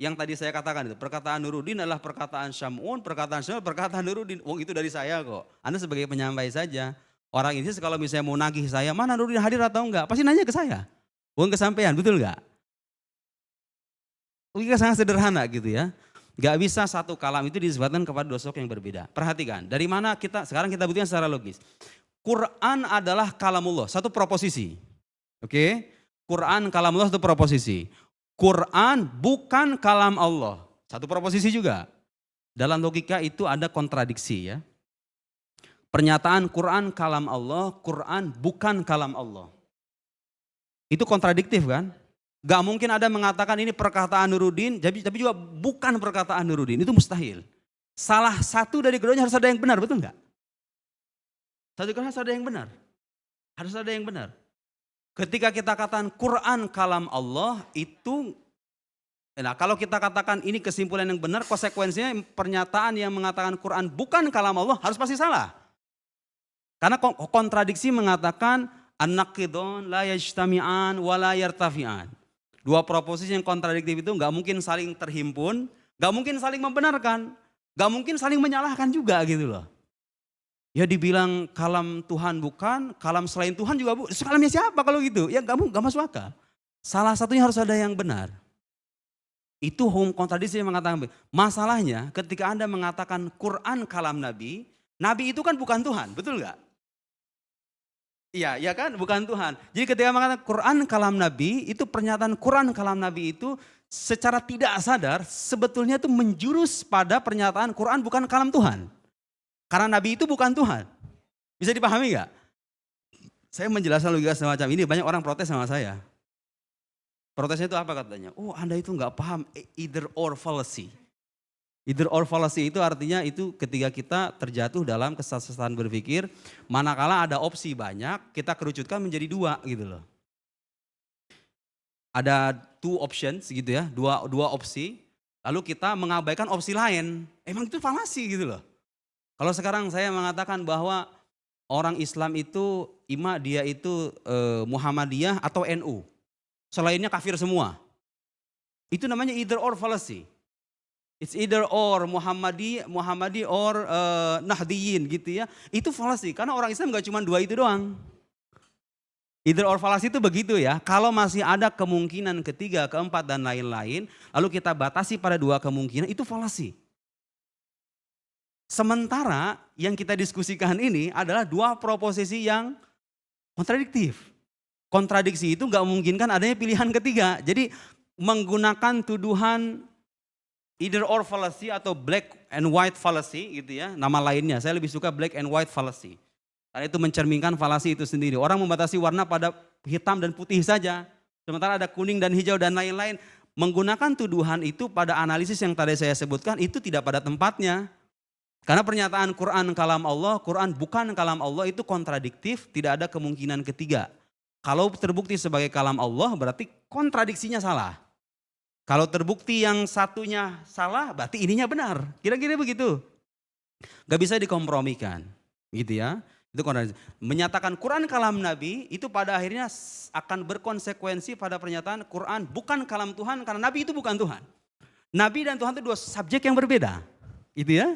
Speaker 1: yang tadi saya katakan itu, perkataan Nuruddin adalah perkataan Syam'un, perkataan Syam'un, perkataan Nuruddin. Wong itu dari saya kok. Anda sebagai penyampai saja. Orang ini kalau misalnya mau nagih saya, mana Nuruddin hadir atau enggak? Pasti nanya ke saya. Wong kesampaian, betul enggak? Oke, sangat sederhana gitu ya. Gak bisa satu kalam itu disebutkan kepada dua sosok yang berbeda. Perhatikan, dari mana sekarang kita buktikan secara logis. Quran adalah kalamullah, satu proposisi. Oke? Quran kalam Allah satu proposisi. Quran bukan kalam Allah. Satu proposisi juga. Dalam logika itu ada kontradiksi ya. Pernyataan Quran kalam Allah, Quran bukan kalam Allah. Itu kontradiktif kan? Gak mungkin ada mengatakan ini perkataan Nuruddin, tapi juga bukan perkataan Nuruddin. Itu mustahil. Salah satu dari keduanya harus ada yang benar, betul nggak? Satu harus ada yang benar. Harus ada yang benar. Ketika kita katakan Quran kalam Allah itu, nah kalau kita katakan ini kesimpulan yang benar, konsekuensinya pernyataan yang mengatakan Quran bukan kalam Allah harus pasti salah. Karena kontradiksi mengatakan an-naqidun la yajtami'an wa la yartafi'an. Dua proposisi yang kontradiktif itu nggak mungkin saling terhimpun, nggak mungkin saling membenarkan, nggak mungkin saling menyalahkan juga gitu loh. Ya dibilang kalam Tuhan bukan, kalam selain Tuhan juga bukan. Kalamnya siapa kalau gitu? Ya nggak masuk akal. Salah satunya harus ada yang benar. Itu hukum kontradiksi yang mengatakan. Masalahnya ketika Anda mengatakan Quran kalam Nabi, Nabi itu kan bukan Tuhan, betul nggak? Iya, ya kan? Bukan Tuhan. Jadi ketika mengatakan Quran kalam Nabi, itu pernyataan Quran kalam Nabi itu secara tidak sadar sebetulnya itu menjurus pada pernyataan Quran bukan kalam Tuhan. Karena Nabi itu bukan Tuhan. Bisa dipahami nggak? Saya menjelaskan logika semacam ini, banyak orang protes sama saya. Protesnya itu apa katanya? Oh Anda itu nggak paham either or fallacy. Either or fallacy itu artinya itu ketika kita terjatuh dalam kesesatan berpikir, manakala ada opsi banyak, kita kerucutkan menjadi dua gitu loh. Ada two options gitu ya, dua opsi, lalu kita mengabaikan opsi lain. Emang itu fallacy gitu loh. Kalau sekarang saya mengatakan bahwa orang Islam itu, dia itu Muhammadiyah atau NU, selainnya kafir semua. Itu namanya either or fallacy. It's either or Muhammadi or Nahdiyin gitu ya. Itu fallacy karena orang Islam gak cuma dua itu doang. Either or fallacy itu begitu ya. Kalau masih ada kemungkinan ketiga, keempat dan lain-lain, lalu kita batasi pada dua kemungkinan, itu fallacy. Sementara yang kita diskusikan ini adalah dua proposisi yang kontradiktif. Kontradiksi itu gak memungkinkan adanya pilihan ketiga. Jadi menggunakan tuduhan either or fallacy atau black and white fallacy gitu ya, nama lainnya. Saya lebih suka black and white fallacy. Karena itu mencerminkan fallacy itu sendiri. Orang membatasi warna pada hitam dan putih saja. Sementara ada kuning dan hijau dan lain-lain. Menggunakan tuduhan itu pada analisis yang tadi saya sebutkan itu tidak pada tempatnya. Karena pernyataan Quran kalam Allah, Quran bukan kalam Allah itu kontradiktif, tidak ada kemungkinan ketiga. Kalau terbukti sebagai kalam Allah berarti kontradiksinya salah. Kalau terbukti yang satunya salah, berarti ininya benar. Kira-kira begitu. Gak bisa dikompromikan. Gitu ya. Itu menyatakan Quran kalam Nabi, itu pada akhirnya akan berkonsekuensi pada pernyataan Quran bukan kalam Tuhan, karena Nabi itu bukan Tuhan. Nabi dan Tuhan itu dua subjek yang berbeda. Gitu ya.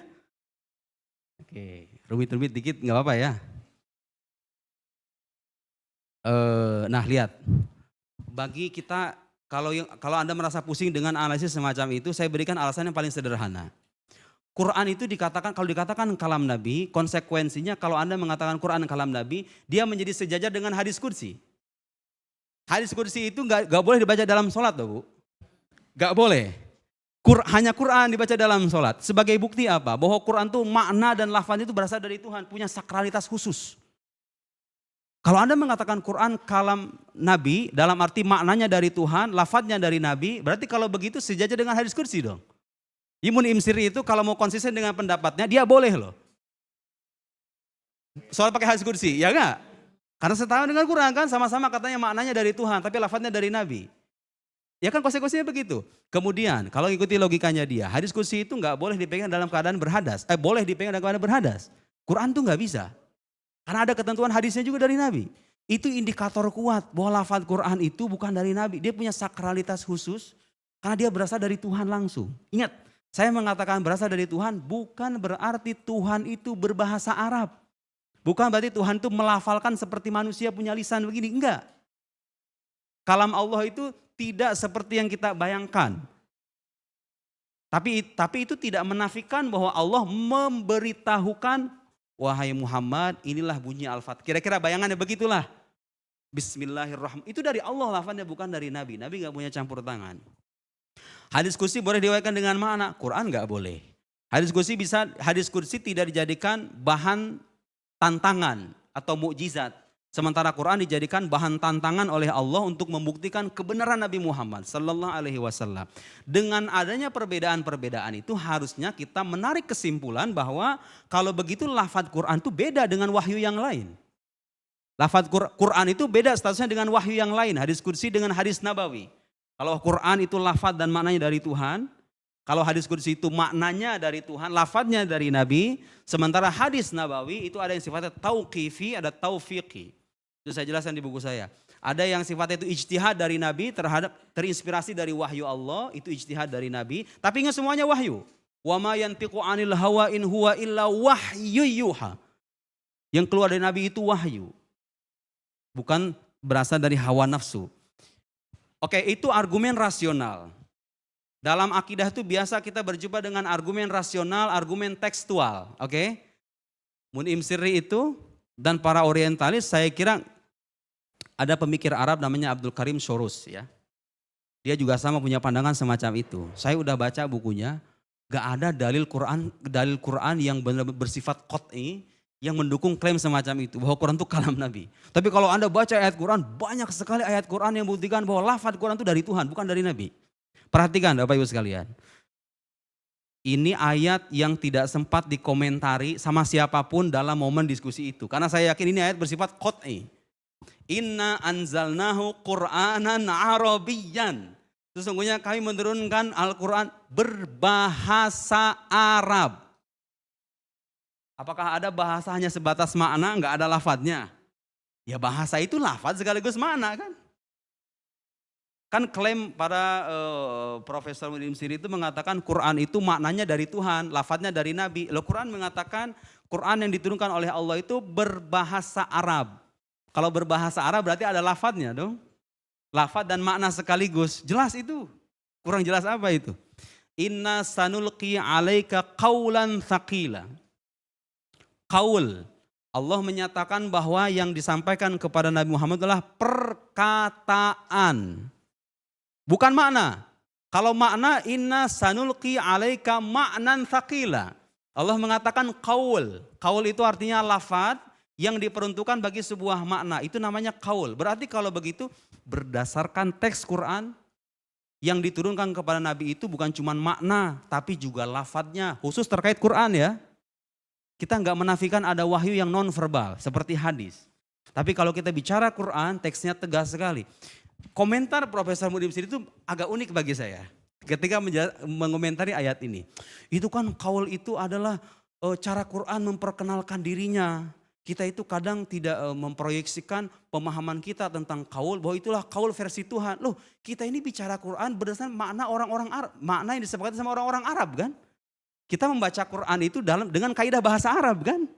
Speaker 1: Oke, rumit-rumit dikit gak apa-apa ya. Nah lihat, bagi kita, kalau Anda merasa pusing dengan analisis semacam itu, saya berikan alasan yang paling sederhana. Quran itu dikatakan, kalau dikatakan kalam Nabi, konsekuensinya kalau Anda mengatakan Quran kalam Nabi, dia menjadi sejajar dengan hadis qudsi. Hadis qudsi itu gak boleh dibaca dalam sholat loh Bu. Gak boleh. Hanya Quran dibaca dalam sholat. Sebagai bukti apa? Bahwa Quran itu makna dan lafaz itu berasal dari Tuhan, punya sakralitas khusus. Kalau Anda mengatakan Quran kalam Nabi dalam arti maknanya dari Tuhan, lafadznya dari Nabi, berarti kalau begitu sejajar dengan hadis qudsi dong. Ibnu Imsiri itu kalau mau konsisten dengan pendapatnya, dia boleh loh. Soal pakai hadis qudsi, ya enggak? Karena setara dengan Quran kan sama-sama katanya maknanya dari Tuhan, tapi lafadznya dari Nabi. Ya kan konsekuensinya begitu. Kemudian kalau ikuti logikanya dia, hadis qudsi itu enggak boleh dipegang dalam keadaan berhadas. Boleh dipegang dalam keadaan berhadas. Quran tuh enggak bisa. Karena ada ketentuan hadisnya juga dari Nabi. Itu indikator kuat bahwa lafaz Quran itu bukan dari Nabi. Dia punya sakralitas khusus karena dia berasal dari Tuhan langsung. Ingat, saya mengatakan berasal dari Tuhan bukan berarti Tuhan itu berbahasa Arab. Bukan berarti Tuhan itu melafalkan seperti manusia punya lisan begini. Enggak. Kalam Allah itu tidak seperti yang kita bayangkan. Tapi itu tidak menafikan bahwa Allah memberitahukan, wahai Muhammad, inilah bunyi Al-Fatihah. Kira-kira bayangannya begitulah. Bismillahirrahmanirrahim. Itu dari Allah lafadznya, bukan dari Nabi. Nabi nggak punya campur tangan. Hadis kursi boleh diwakilkan dengan makna, Quran nggak boleh. Hadis kursi tidak dijadikan bahan tantangan atau mukjizat. Sementara Quran dijadikan bahan tantangan oleh Allah untuk membuktikan kebenaran Nabi Muhammad sallallahu alaihi wasallam. Dengan adanya perbedaan-perbedaan itu harusnya kita menarik kesimpulan bahwa kalau begitu lafadz Quran itu beda dengan wahyu yang lain. Lafadz Quran itu beda statusnya dengan wahyu yang lain, hadis kursi dengan hadis nabawi. Kalau Quran itu lafadz dan maknanya dari Tuhan, kalau hadis kursi itu maknanya dari Tuhan, lafadznya dari Nabi, sementara hadis nabawi itu ada yang sifatnya tauqifi, ada taufiqi. Itu saya jelaskan di buku saya. Ada yang sifatnya itu ijtihad dari Nabi terhadap terinspirasi dari wahyu Allah, itu ijtihad dari Nabi, tapi enggak semuanya wahyu. Wa ma yantiqu 'anil hawa in huwa illa wahyu yuha. Yang keluar dari Nabi itu wahyu. Bukan berasal dari hawa nafsu. Oke, itu argumen rasional. Dalam akidah itu biasa kita berjumpa dengan argumen rasional, argumen tekstual. Oke. Munim Sirri itu dan para orientalis, saya kira ada pemikir Arab namanya Abdul Karim Shorus ya. Dia juga sama punya pandangan semacam itu. Saya udah baca bukunya, gak ada dalil Quran yang benar-benar bersifat qat'i yang mendukung klaim semacam itu, bahwa Quran itu kalam Nabi. Tapi kalau Anda baca ayat Quran, banyak sekali ayat Quran yang membuktikan bahwa lafadz Quran itu dari Tuhan, bukan dari Nabi. Perhatikan Bapak Ibu sekalian. Ini ayat yang tidak sempat dikomentari sama siapapun dalam momen diskusi itu. Karena saya yakin ini ayat bersifat qat'i. Inna anzalnahu Qur'anan Arabiyyan. Sesungguhnya kami menurunkan Al-Quran berbahasa Arab. Apakah ada bahasa hanya sebatas makna, enggak ada lafadznya? Ya bahasa itu lafadz sekaligus makna kan? Kan klaim para Profesor Munim Siri itu mengatakan Quran itu maknanya dari Tuhan, lafadznya dari Nabi. Loh, Quran mengatakan Quran yang diturunkan oleh Allah itu berbahasa Arab. Kalau berbahasa Arab berarti ada lafadznya dong. Lafadz dan makna sekaligus, jelas itu. Kurang jelas apa itu? Inna sanulqi alaika qaulan thaqila. Qaul. Allah menyatakan bahwa yang disampaikan kepada Nabi Muhammad adalah perkataan. Bukan makna. Kalau makna inna sanulqi alaika ma'nan thaqila. Allah mengatakan qaul. Qaul itu artinya lafaz yang diperuntukkan bagi sebuah makna. Itu namanya qaul. Berarti kalau begitu berdasarkan teks Quran yang diturunkan kepada Nabi itu bukan cuma makna tapi juga lafadznya. Khusus terkait Quran ya. Kita nggak menafikan ada wahyu yang non verbal seperti hadis. Tapi kalau kita bicara Quran, teksnya tegas sekali. Komentar Profesor Mudim Siri itu agak unik bagi saya. Ketika mengomentari ayat ini. Itu kan qaul itu adalah cara Quran memperkenalkan dirinya. Kita itu kadang tidak memproyeksikan pemahaman kita tentang qaul bahwa itulah qaul versi Tuhan. Loh, kita ini bicara Quran berdasarkan makna orang-orang Arab, makna yang disepakati sama orang-orang Arab kan? Kita membaca Quran itu dengan kaidah bahasa Arab kan?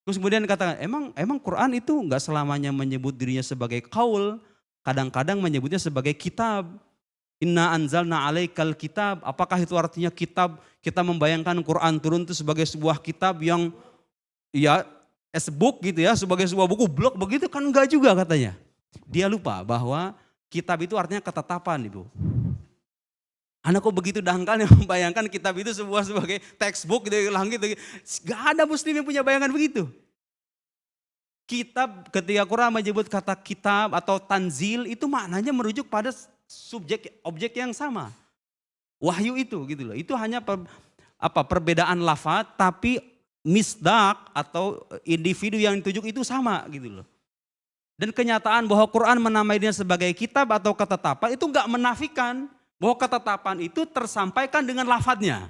Speaker 1: Terus kemudian dikatakan, emang Quran itu enggak selamanya menyebut dirinya sebagai qaul, kadang-kadang menyebutnya sebagai kitab. Inna anzalna alaikal kitab. Apakah itu artinya kitab? Kita membayangkan Quran turun itu sebagai sebuah kitab yang ya as book gitu ya, sebagai sebuah buku blok begitu kan enggak juga katanya. Dia lupa bahwa kitab itu artinya ketetapan Ibu. Anda kok begitu dangkal yang membayangkan kitab itu sebagai textbook gitu, langit gitu. Gak ada muslim yang punya bayangan begitu. Kitab ketika Quran menyebut kata kitab atau tanzil itu maknanya merujuk pada objek yang sama. Wahyu itu gitu loh. Itu hanya perbedaan lafaz tapi misdak atau individu yang ditujuk itu sama gitu loh. Dan kenyataan bahwa Quran menamainya sebagai kitab atau ketetapan itu enggak menafikan bahwa ketetapan itu tersampaikan dengan lafadznya.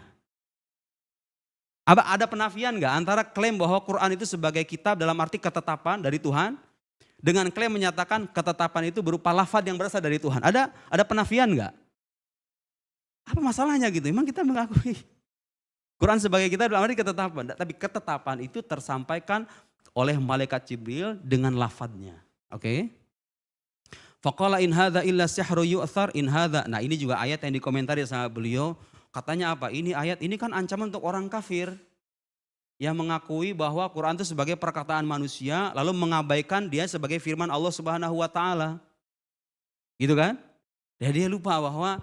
Speaker 1: Ada penafian enggak antara klaim bahwa Quran itu sebagai kitab dalam arti ketetapan dari Tuhan dengan klaim menyatakan ketetapan itu berupa lafadz yang berasal dari Tuhan? Ada penafian enggak? Apa masalahnya gitu? Memang kita mengakui Quran sebagai kitab dalam arti ketetapan, tapi ketetapan itu tersampaikan oleh malaikat Jibril dengan lafadznya. Oke? Faqala in hadza illa sihru yu'thar in hadza. Nah, ini juga ayat yang dikomentari sama beliau. Katanya apa? Ini ayat ini kan ancaman untuk orang kafir. yang mengakui bahwa Quran itu sebagai perkataan manusia, lalu mengabaikan dia sebagai firman Allah Subhanahu wa taala. Gitu kan? Dan dia lupa bahwa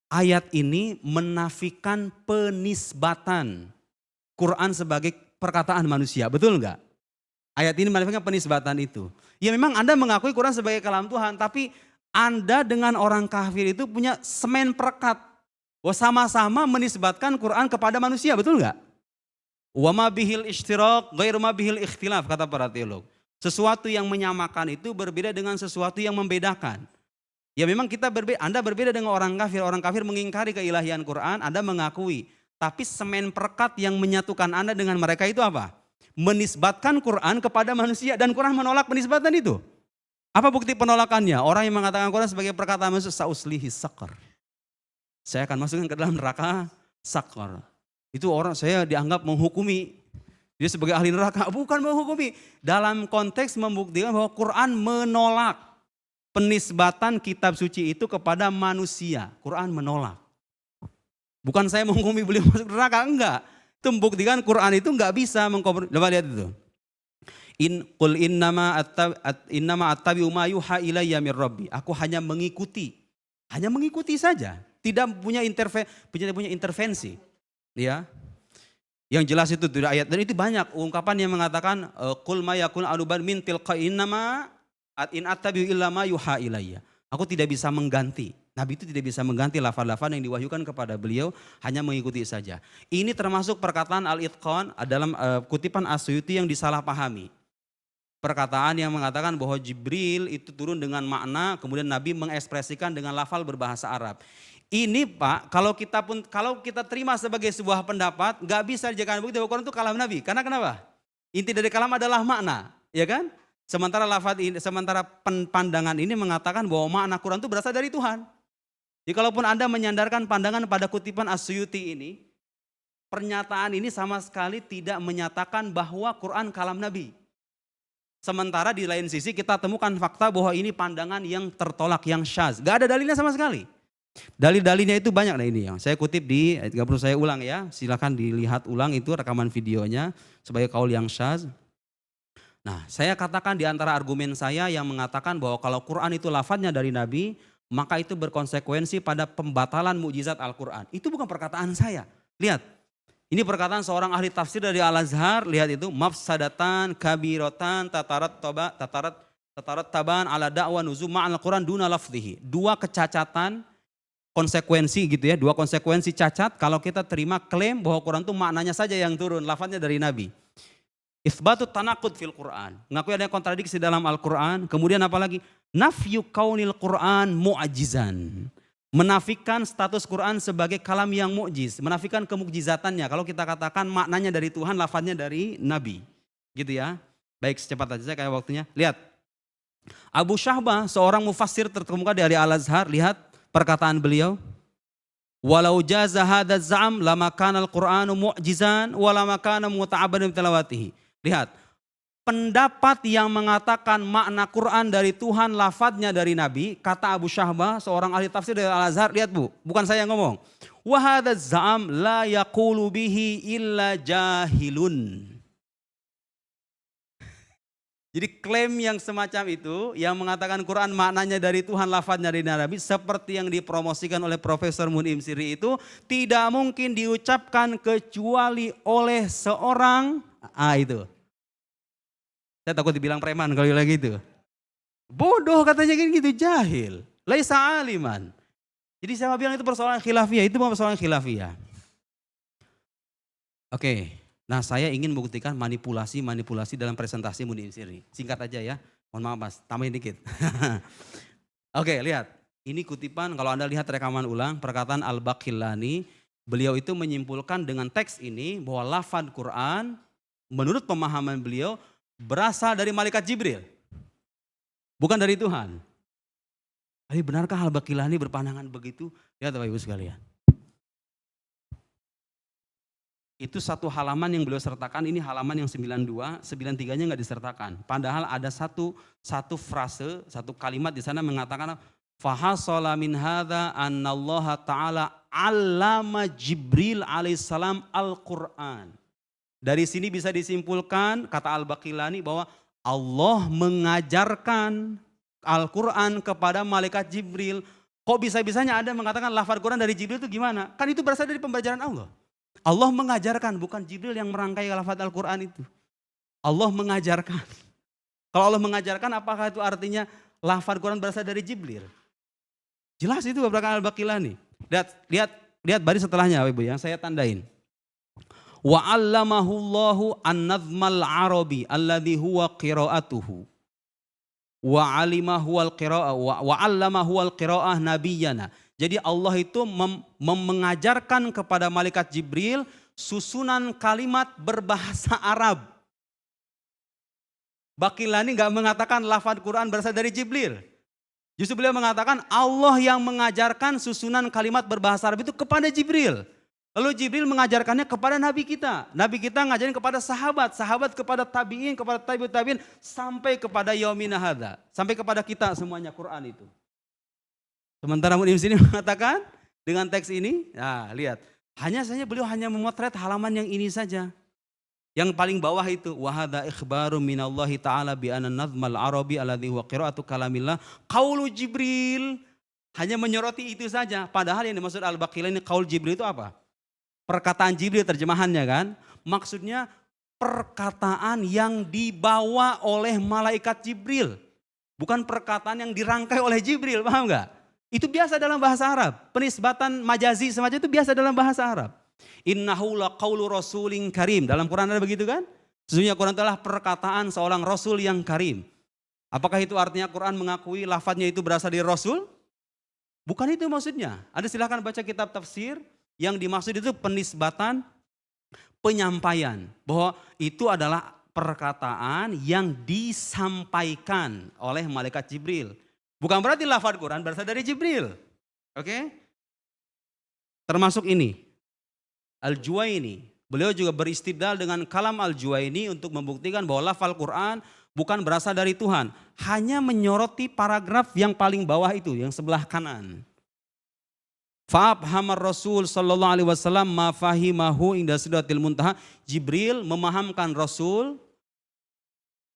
Speaker 1: ayat ini menafikan penisbatan Quran sebagai perkataan manusia. Betul enggak? Ayat ini menafikan penisbatan itu. Ya memang Anda mengakui Quran sebagai kalam Tuhan, tapi Anda dengan orang kafir itu punya semen perekat. Sama-sama menisbatkan Quran kepada manusia, betul enggak? Wa ma bihil ishtiraq ghairu ma bihil ikhtilaf, kata para teolog. Sesuatu yang menyamakan itu berbeda dengan sesuatu yang membedakan. Ya memang kita berbeda, Anda berbeda dengan orang kafir mengingkari keilahian Quran, Anda mengakui. Tapi semen perekat yang menyatukan Anda dengan mereka itu apa? Menisbatkan Quran kepada manusia, dan Quran menolak penisbatan itu. Apa bukti penolakannya? Orang yang mengatakan Quran sebagai perkataan manusia, sauslihi saqar. Saya akan masukkan ke dalam neraka sakar. Itu orang saya dianggap menghukumi. Dia sebagai ahli neraka. Bukan menghukumi. Dalam konteks membuktikan bahwa Quran menolak penisbatan kitab suci itu kepada manusia. Quran menolak. Bukan saya menghukumi beliau masuk neraka, enggak. Itu membuktikan Quran itu enggak bisa mengkompres. Coba lihat itu. Qul innama attabi'u ma yuha ilayya mir rabbi. Aku hanya mengikuti. Hanya mengikuti saja. Tidak punya intervensi, ya. Yang jelas itu tidak ayat, dan itu banyak ungkapan yang mengatakan qul ma yakun anuban min tilqa'i innama in attabi'u illa ma yuha ilayya. Aku tidak bisa mengganti. Nabi itu tidak bisa mengganti lafaz-lafaz yang diwahyukan kepada beliau, hanya mengikuti saja. Ini termasuk perkataan Al-Itqan dalam kutipan As-Suyuti yang disalahpahami. Perkataan yang mengatakan bahwa Jibril itu turun dengan makna, kemudian Nabi mengekspresikan dengan lafal berbahasa Arab. Ini Pak, kalau kita terima sebagai sebuah pendapat, nggak bisa dijadikan bukti bahwa Quran itu kalam Nabi. Karena kenapa? Inti dari kalam adalah makna, ya kan? Sementara pandangan ini mengatakan bahwa makna Quran itu berasal dari Tuhan. Jadi kalaupun Anda menyandarkan pandangan pada kutipan As-Suyuti ini, pernyataan ini sama sekali tidak menyatakan bahwa Quran kalam Nabi. Sementara di lain sisi kita temukan fakta bahwa ini pandangan yang tertolak, yang syaz. Gak ada dalilnya sama sekali. Dalil-dalilnya itu banyak. Nah ini yang saya kutip gak perlu saya ulang ya. Silakan dilihat ulang itu rekaman videonya sebagai kaul yang syaz. Nah saya katakan di antara argumen saya yang mengatakan bahwa kalau Quran itu lafadznya dari Nabi, maka itu berkonsekuensi pada pembatalan mukjizat Al-Quran. Itu bukan perkataan saya. Lihat. Ini perkataan seorang ahli tafsir dari Al-Azhar, lihat itu, mafsadatan kabirotan tatarat taban ala da'wa nuzul ma'al Quran duna lafzihi. Dua kecacatan, konsekuensi gitu ya, dua konsekuensi cacat kalau kita terima klaim bahwa Quran itu maknanya saja yang turun, lafaznya dari Nabi. Itsbatut tanaqud fil Quran, ngakui ada kontradiksi dalam Al-Quran. Kemudian apalagi? Nafyu kaunil Quran mu'ajizan. Menafikan status Quran sebagai kalam yang mukjiz, menafikan kemukjizatannya. Kalau kita katakan maknanya dari Tuhan, lafadznya dari Nabi. Gitu ya. Baik, secepat aja kayak waktunya. Lihat. Abu Syahbah, seorang mufassir terkemuka dari Al-Azhar, lihat perkataan beliau. Walau jaza hadaz za'am lama kana al-Qur'anu mu'jizan wa lama kana muta'abbadan bitilawatihi. Lihat. Pendapat yang mengatakan makna Quran dari Tuhan, lafadznya dari Nabi, kata Abu Syahbah, seorang ahli tafsir dari Al-Azhar, lihat Bu, bukan saya yang ngomong. Wa hadzal za'am la yaqulu bihi illa jahilun. Jadi klaim yang semacam itu, yang mengatakan Quran maknanya dari Tuhan, lafadznya dari Nabi, seperti yang dipromosikan oleh Profesor Mun'im Siri itu, tidak mungkin diucapkan kecuali oleh seorang, itu. Saya takut dibilang preman kalau lagi itu. Bodoh katanya gitu, jahil. Laisa aliman. Jadi saya bilang itu persoalan khilafiyah, itu bukan persoalan khilafiyah. Oke, nah saya ingin membuktikan manipulasi dalam presentasi Mun'im Siri. Singkat aja ya, mohon maaf Mas, tambahin dikit. Oke, lihat. Ini kutipan, kalau Anda lihat rekaman ulang, perkataan Al-Baqillani, beliau itu menyimpulkan dengan teks ini bahwa lafaz Quran, menurut pemahaman beliau, berasal dari malaikat Jibril, bukan dari Tuhan. Tapi benarkah Al-Baqillani berpandangan begitu? Lihat Bapak Ibu sekalian. Itu satu halaman yang beliau sertakan, ini halaman yang 92, 93-nya nggak disertakan. Padahal ada satu frase, satu kalimat di sana mengatakan fahasala min hadza annallaha ta'ala allama Jibril alaihissalam Al-Quran. Dari sini bisa disimpulkan, kata Al-Baqillani, bahwa Allah mengajarkan Al-Quran kepada malaikat Jibril. Kok bisa-bisanya ada mengatakan lafaz Quran dari Jibril itu gimana? Kan itu berasal dari pembelajaran Allah. Allah mengajarkan, bukan Jibril yang merangkai lafaz Al-Quran itu. Allah mengajarkan. Kalau Allah mengajarkan, apakah itu artinya lafaz Quran berasal dari Jibril? Jelas itu beberapa Al-Baqillani. Lihat baris setelahnya Ibu yang saya tandain. Wa 'allamahu Allahu an-nazmal arabi alladhi huwa qira'atuhu. Wa 'alimahu al-qira'ah wa 'allamahu al-qira'ah nabiyyana. Jadi Allah itu mengajarkan kepada malaikat Jibril susunan kalimat berbahasa Arab. Baqillani enggak mengatakan lafaz Quran berasal dari Jibril. Justru beliau mengatakan Allah yang mengajarkan susunan kalimat berbahasa Arab itu kepada Jibril. Lalu Jibril mengajarkannya kepada Nabi kita. Nabi kita ngajarin kepada sahabat, sahabat kepada tabi'in, kepada tabi'ut tabi'in, sampai kepada yaumina hadza. Sampai kepada kita semuanya Quran itu. Sementara Mu'in sini mengatakan dengan teks ini, nah lihat. Beliau hanya memotret halaman yang ini saja. Yang paling bawah itu, wa hadza ikhbaru minallahi ta'ala bi anna nazmal arabi alladhi huwa qira'atu kalamillah qaulu Jibril. Hanya menyoroti itu saja. Padahal yang dimaksud Al-Baqillani qaul Jibril itu apa? Perkataan Jibril terjemahannya kan. Maksudnya perkataan yang dibawa oleh malaikat Jibril. Bukan perkataan yang dirangkai oleh Jibril, paham gak? Itu biasa dalam bahasa Arab. Penisbatan majazi semacam itu biasa dalam bahasa Arab. Innahu laqaulu rasulin karim. Dalam Quran ada begitu kan? Sesungguhnya Quran adalah perkataan seorang rasul yang karim. Apakah itu artinya Quran mengakui lafadznya itu berasal dari rasul? Bukan itu maksudnya. Ada silahkan baca kitab tafsir. Yang dimaksud itu penisbatan penyampaian. Bahwa itu adalah perkataan yang disampaikan oleh malaikat Jibril. Bukan berarti lafaz Quran berasal dari Jibril. Oke? Termasuk ini. Al-Juwaini. Beliau juga beristidlal dengan kalam Al-Juwaini untuk membuktikan bahwa lafaz Quran bukan berasal dari Tuhan. Hanya menyoroti paragraf yang paling bawah itu, yang sebelah kanan. Fa'abhamar Rasul sallallahu alaihi wasallam ma fahimahu inda sidratil muntaha. Jibril memahamkan Rasul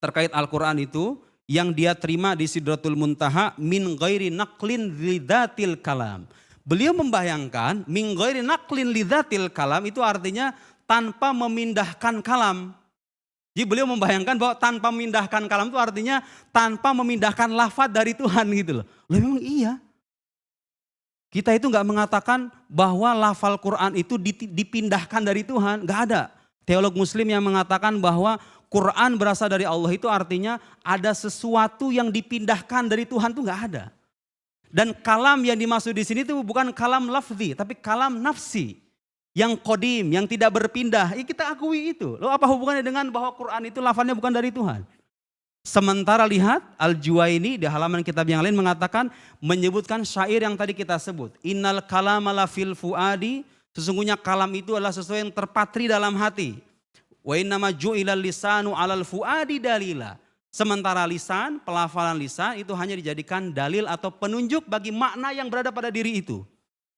Speaker 1: terkait Al-Quran itu yang dia terima di sidratul muntaha min ghairi naqlin lidzatil kalam. Beliau membayangkan min ghairi naqlin lidzatil kalam itu artinya tanpa memindahkan kalam. Jadi beliau membayangkan bahwa tanpa memindahkan kalam itu artinya tanpa memindahkan lafaz dari Tuhan gitu loh. Memang iya. Kita itu nggak mengatakan bahwa lafal Quran itu dipindahkan dari Tuhan, nggak ada. Teolog Muslim yang mengatakan bahwa Quran berasal dari Allah itu artinya ada sesuatu yang dipindahkan dari Tuhan itu nggak ada. Dan kalam yang dimaksud di sini itu bukan kalam lafzi, tapi kalam nafsi yang kodim, yang tidak berpindah. Ya kita akui itu. Loh apa hubungannya dengan bahwa Quran itu lafalnya bukan dari Tuhan? Sementara lihat Al-Juwaini di halaman kitab yang lain mengatakan, menyebutkan syair yang tadi kita sebut. Innal kalama la fil fuadi, sesungguhnya kalam itu adalah sesuatu yang terpatri dalam hati. Wa innama ju'ilal lisanu alal fuadi dalila. Sementara lisan, pelafalan lisan itu hanya dijadikan dalil atau penunjuk bagi makna yang berada pada diri itu.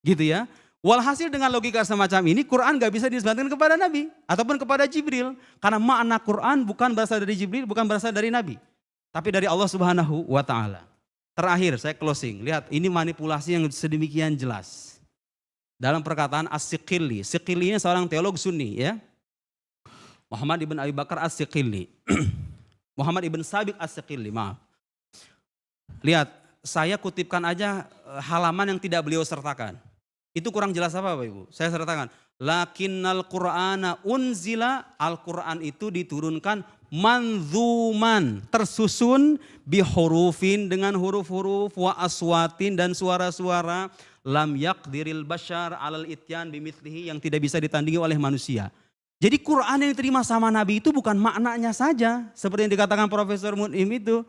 Speaker 1: Gitu ya. Walhasil dengan logika semacam ini Quran gak bisa disebutkan kepada Nabi ataupun kepada Jibril. Karena makna Quran bukan berasal dari Jibril, bukan berasal dari Nabi. Tapi dari Allah Subhanahu wa ta'ala. Terakhir saya closing, lihat ini manipulasi yang sedemikian jelas. Dalam perkataan As-Siqili. Siqili ini seorang teolog Sunni ya. Muhammad ibn Abi Bakar As-Siqili. Muhammad ibn Sabiq As-Siqili, maaf. Lihat, saya kutipkan aja halaman yang tidak beliau sertakan. Itu kurang jelas apa Bapak Ibu? Saya sertakan. Lakinnal Qur'ana unzila, Al-Quran itu diturunkan manzuman, tersusun bihurufin dengan huruf-huruf wa aswatin dan suara-suara lam yaqdiril bashar alal ityan bimithlihi yang tidak bisa ditandingi oleh manusia. Jadi Quran yang diterima sama Nabi itu bukan maknanya saja. Seperti yang dikatakan Profesor Mun'im itu.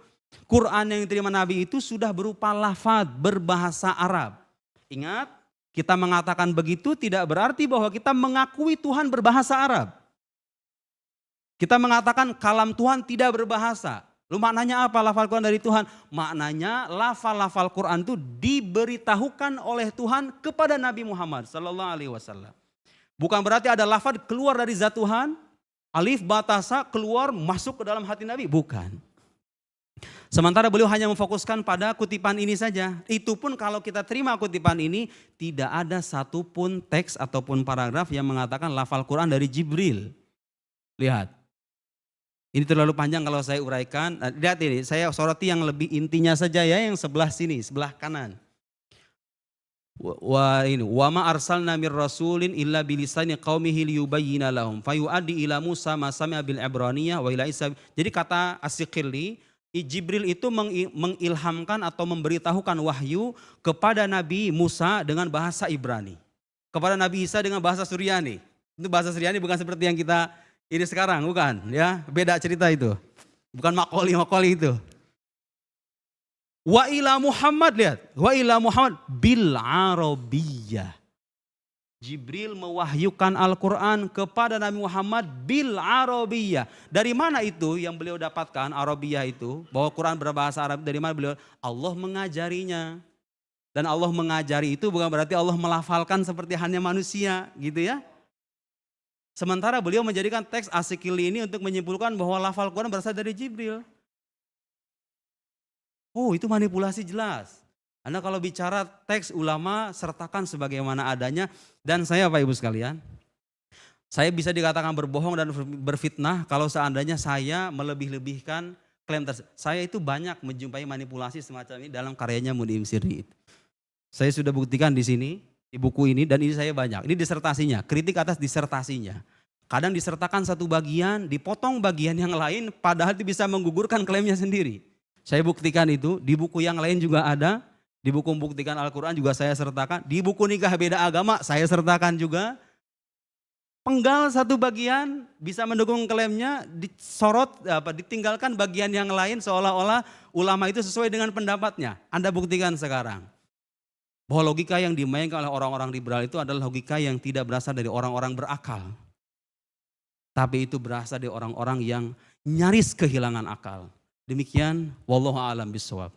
Speaker 1: Quran yang diterima Nabi itu sudah berupa lafaz berbahasa Arab. Ingat, kita mengatakan begitu tidak berarti bahwa kita mengakui Tuhan berbahasa Arab. Kita mengatakan kalam Tuhan tidak berbahasa. Lu maknanya apa lafal Quran dari Tuhan? Maknanya lafal-lafal Quran itu diberitahukan oleh Tuhan kepada Nabi Muhammad sallallahu alaihi wasallam. Bukan berarti ada lafal keluar dari zat Tuhan, alif batasa keluar masuk ke dalam hati Nabi, bukan. Sementara beliau hanya memfokuskan pada kutipan ini saja. Itu pun kalau kita terima kutipan ini, tidak ada satupun teks ataupun paragraf yang mengatakan lafal Quran dari Jibril. Lihat. Ini terlalu panjang kalau saya uraikan. Lihat ini, saya soroti yang lebih intinya saja ya, yang sebelah sini, sebelah kanan. Wa ma arsalna mir rasulin illa bilisani qaumihi liyubayyina lahum fayuaddi ila Musa ma sami'a bil ibraniyah wa ila Isa. Jadi kata As-Siqili, Jibril itu mengilhamkan atau memberitahukan wahyu kepada Nabi Musa dengan bahasa Ibrani. Kepada Nabi Isa dengan bahasa Suryani. Itu bahasa Suryani bukan seperti yang kita ini sekarang, bukan ya, beda cerita itu. Bukan makoli itu. Wa ila Muhammad, lihat. Wa ila Muhammad bil Arabiyyah. Jibril mewahyukan Al-Quran kepada Nabi Muhammad bil Arabiyyah. Dari mana itu yang beliau dapatkan Arabiyyah itu? Bahwa Quran berbahasa Arab, dari mana beliau? Allah mengajarinya. Dan Allah mengajari itu bukan berarti Allah melafalkan seperti hanya manusia gitu ya. Sementara beliau menjadikan teks As-Siqili ini untuk menyimpulkan bahwa lafal Quran berasal dari Jibril. Oh, itu manipulasi jelas. Anda kalau bicara teks ulama sertakan sebagaimana adanya. Dan saya Bapak Ibu sekalian, saya bisa dikatakan berbohong dan berfitnah kalau seandainya saya melebih-lebihkan klaim tersebut. Saya itu banyak menjumpai manipulasi semacam ini dalam karyanya Mu'in Sirri. Saya sudah buktikan di sini. Di buku ini, dan ini saya banyak. Ini disertasinya, kritik atas disertasinya. Kadang disertakan satu bagian, dipotong bagian yang lain, padahal itu bisa menggugurkan klaimnya sendiri. Saya buktikan itu, di buku yang lain juga ada. Di buku membuktikan Al-Quran juga saya sertakan. Di buku nikah beda agama, saya sertakan juga. Penggal satu bagian, bisa mendukung klaimnya, disorot, ditinggalkan bagian yang lain seolah-olah ulama itu sesuai dengan pendapatnya. Anda buktikan sekarang. Bahwa logika yang dimainkan oleh orang-orang liberal itu adalah logika yang tidak berasal dari orang-orang berakal. Tapi itu berasal dari orang-orang yang nyaris kehilangan akal. Demikian, wallahu a'lam bishawab.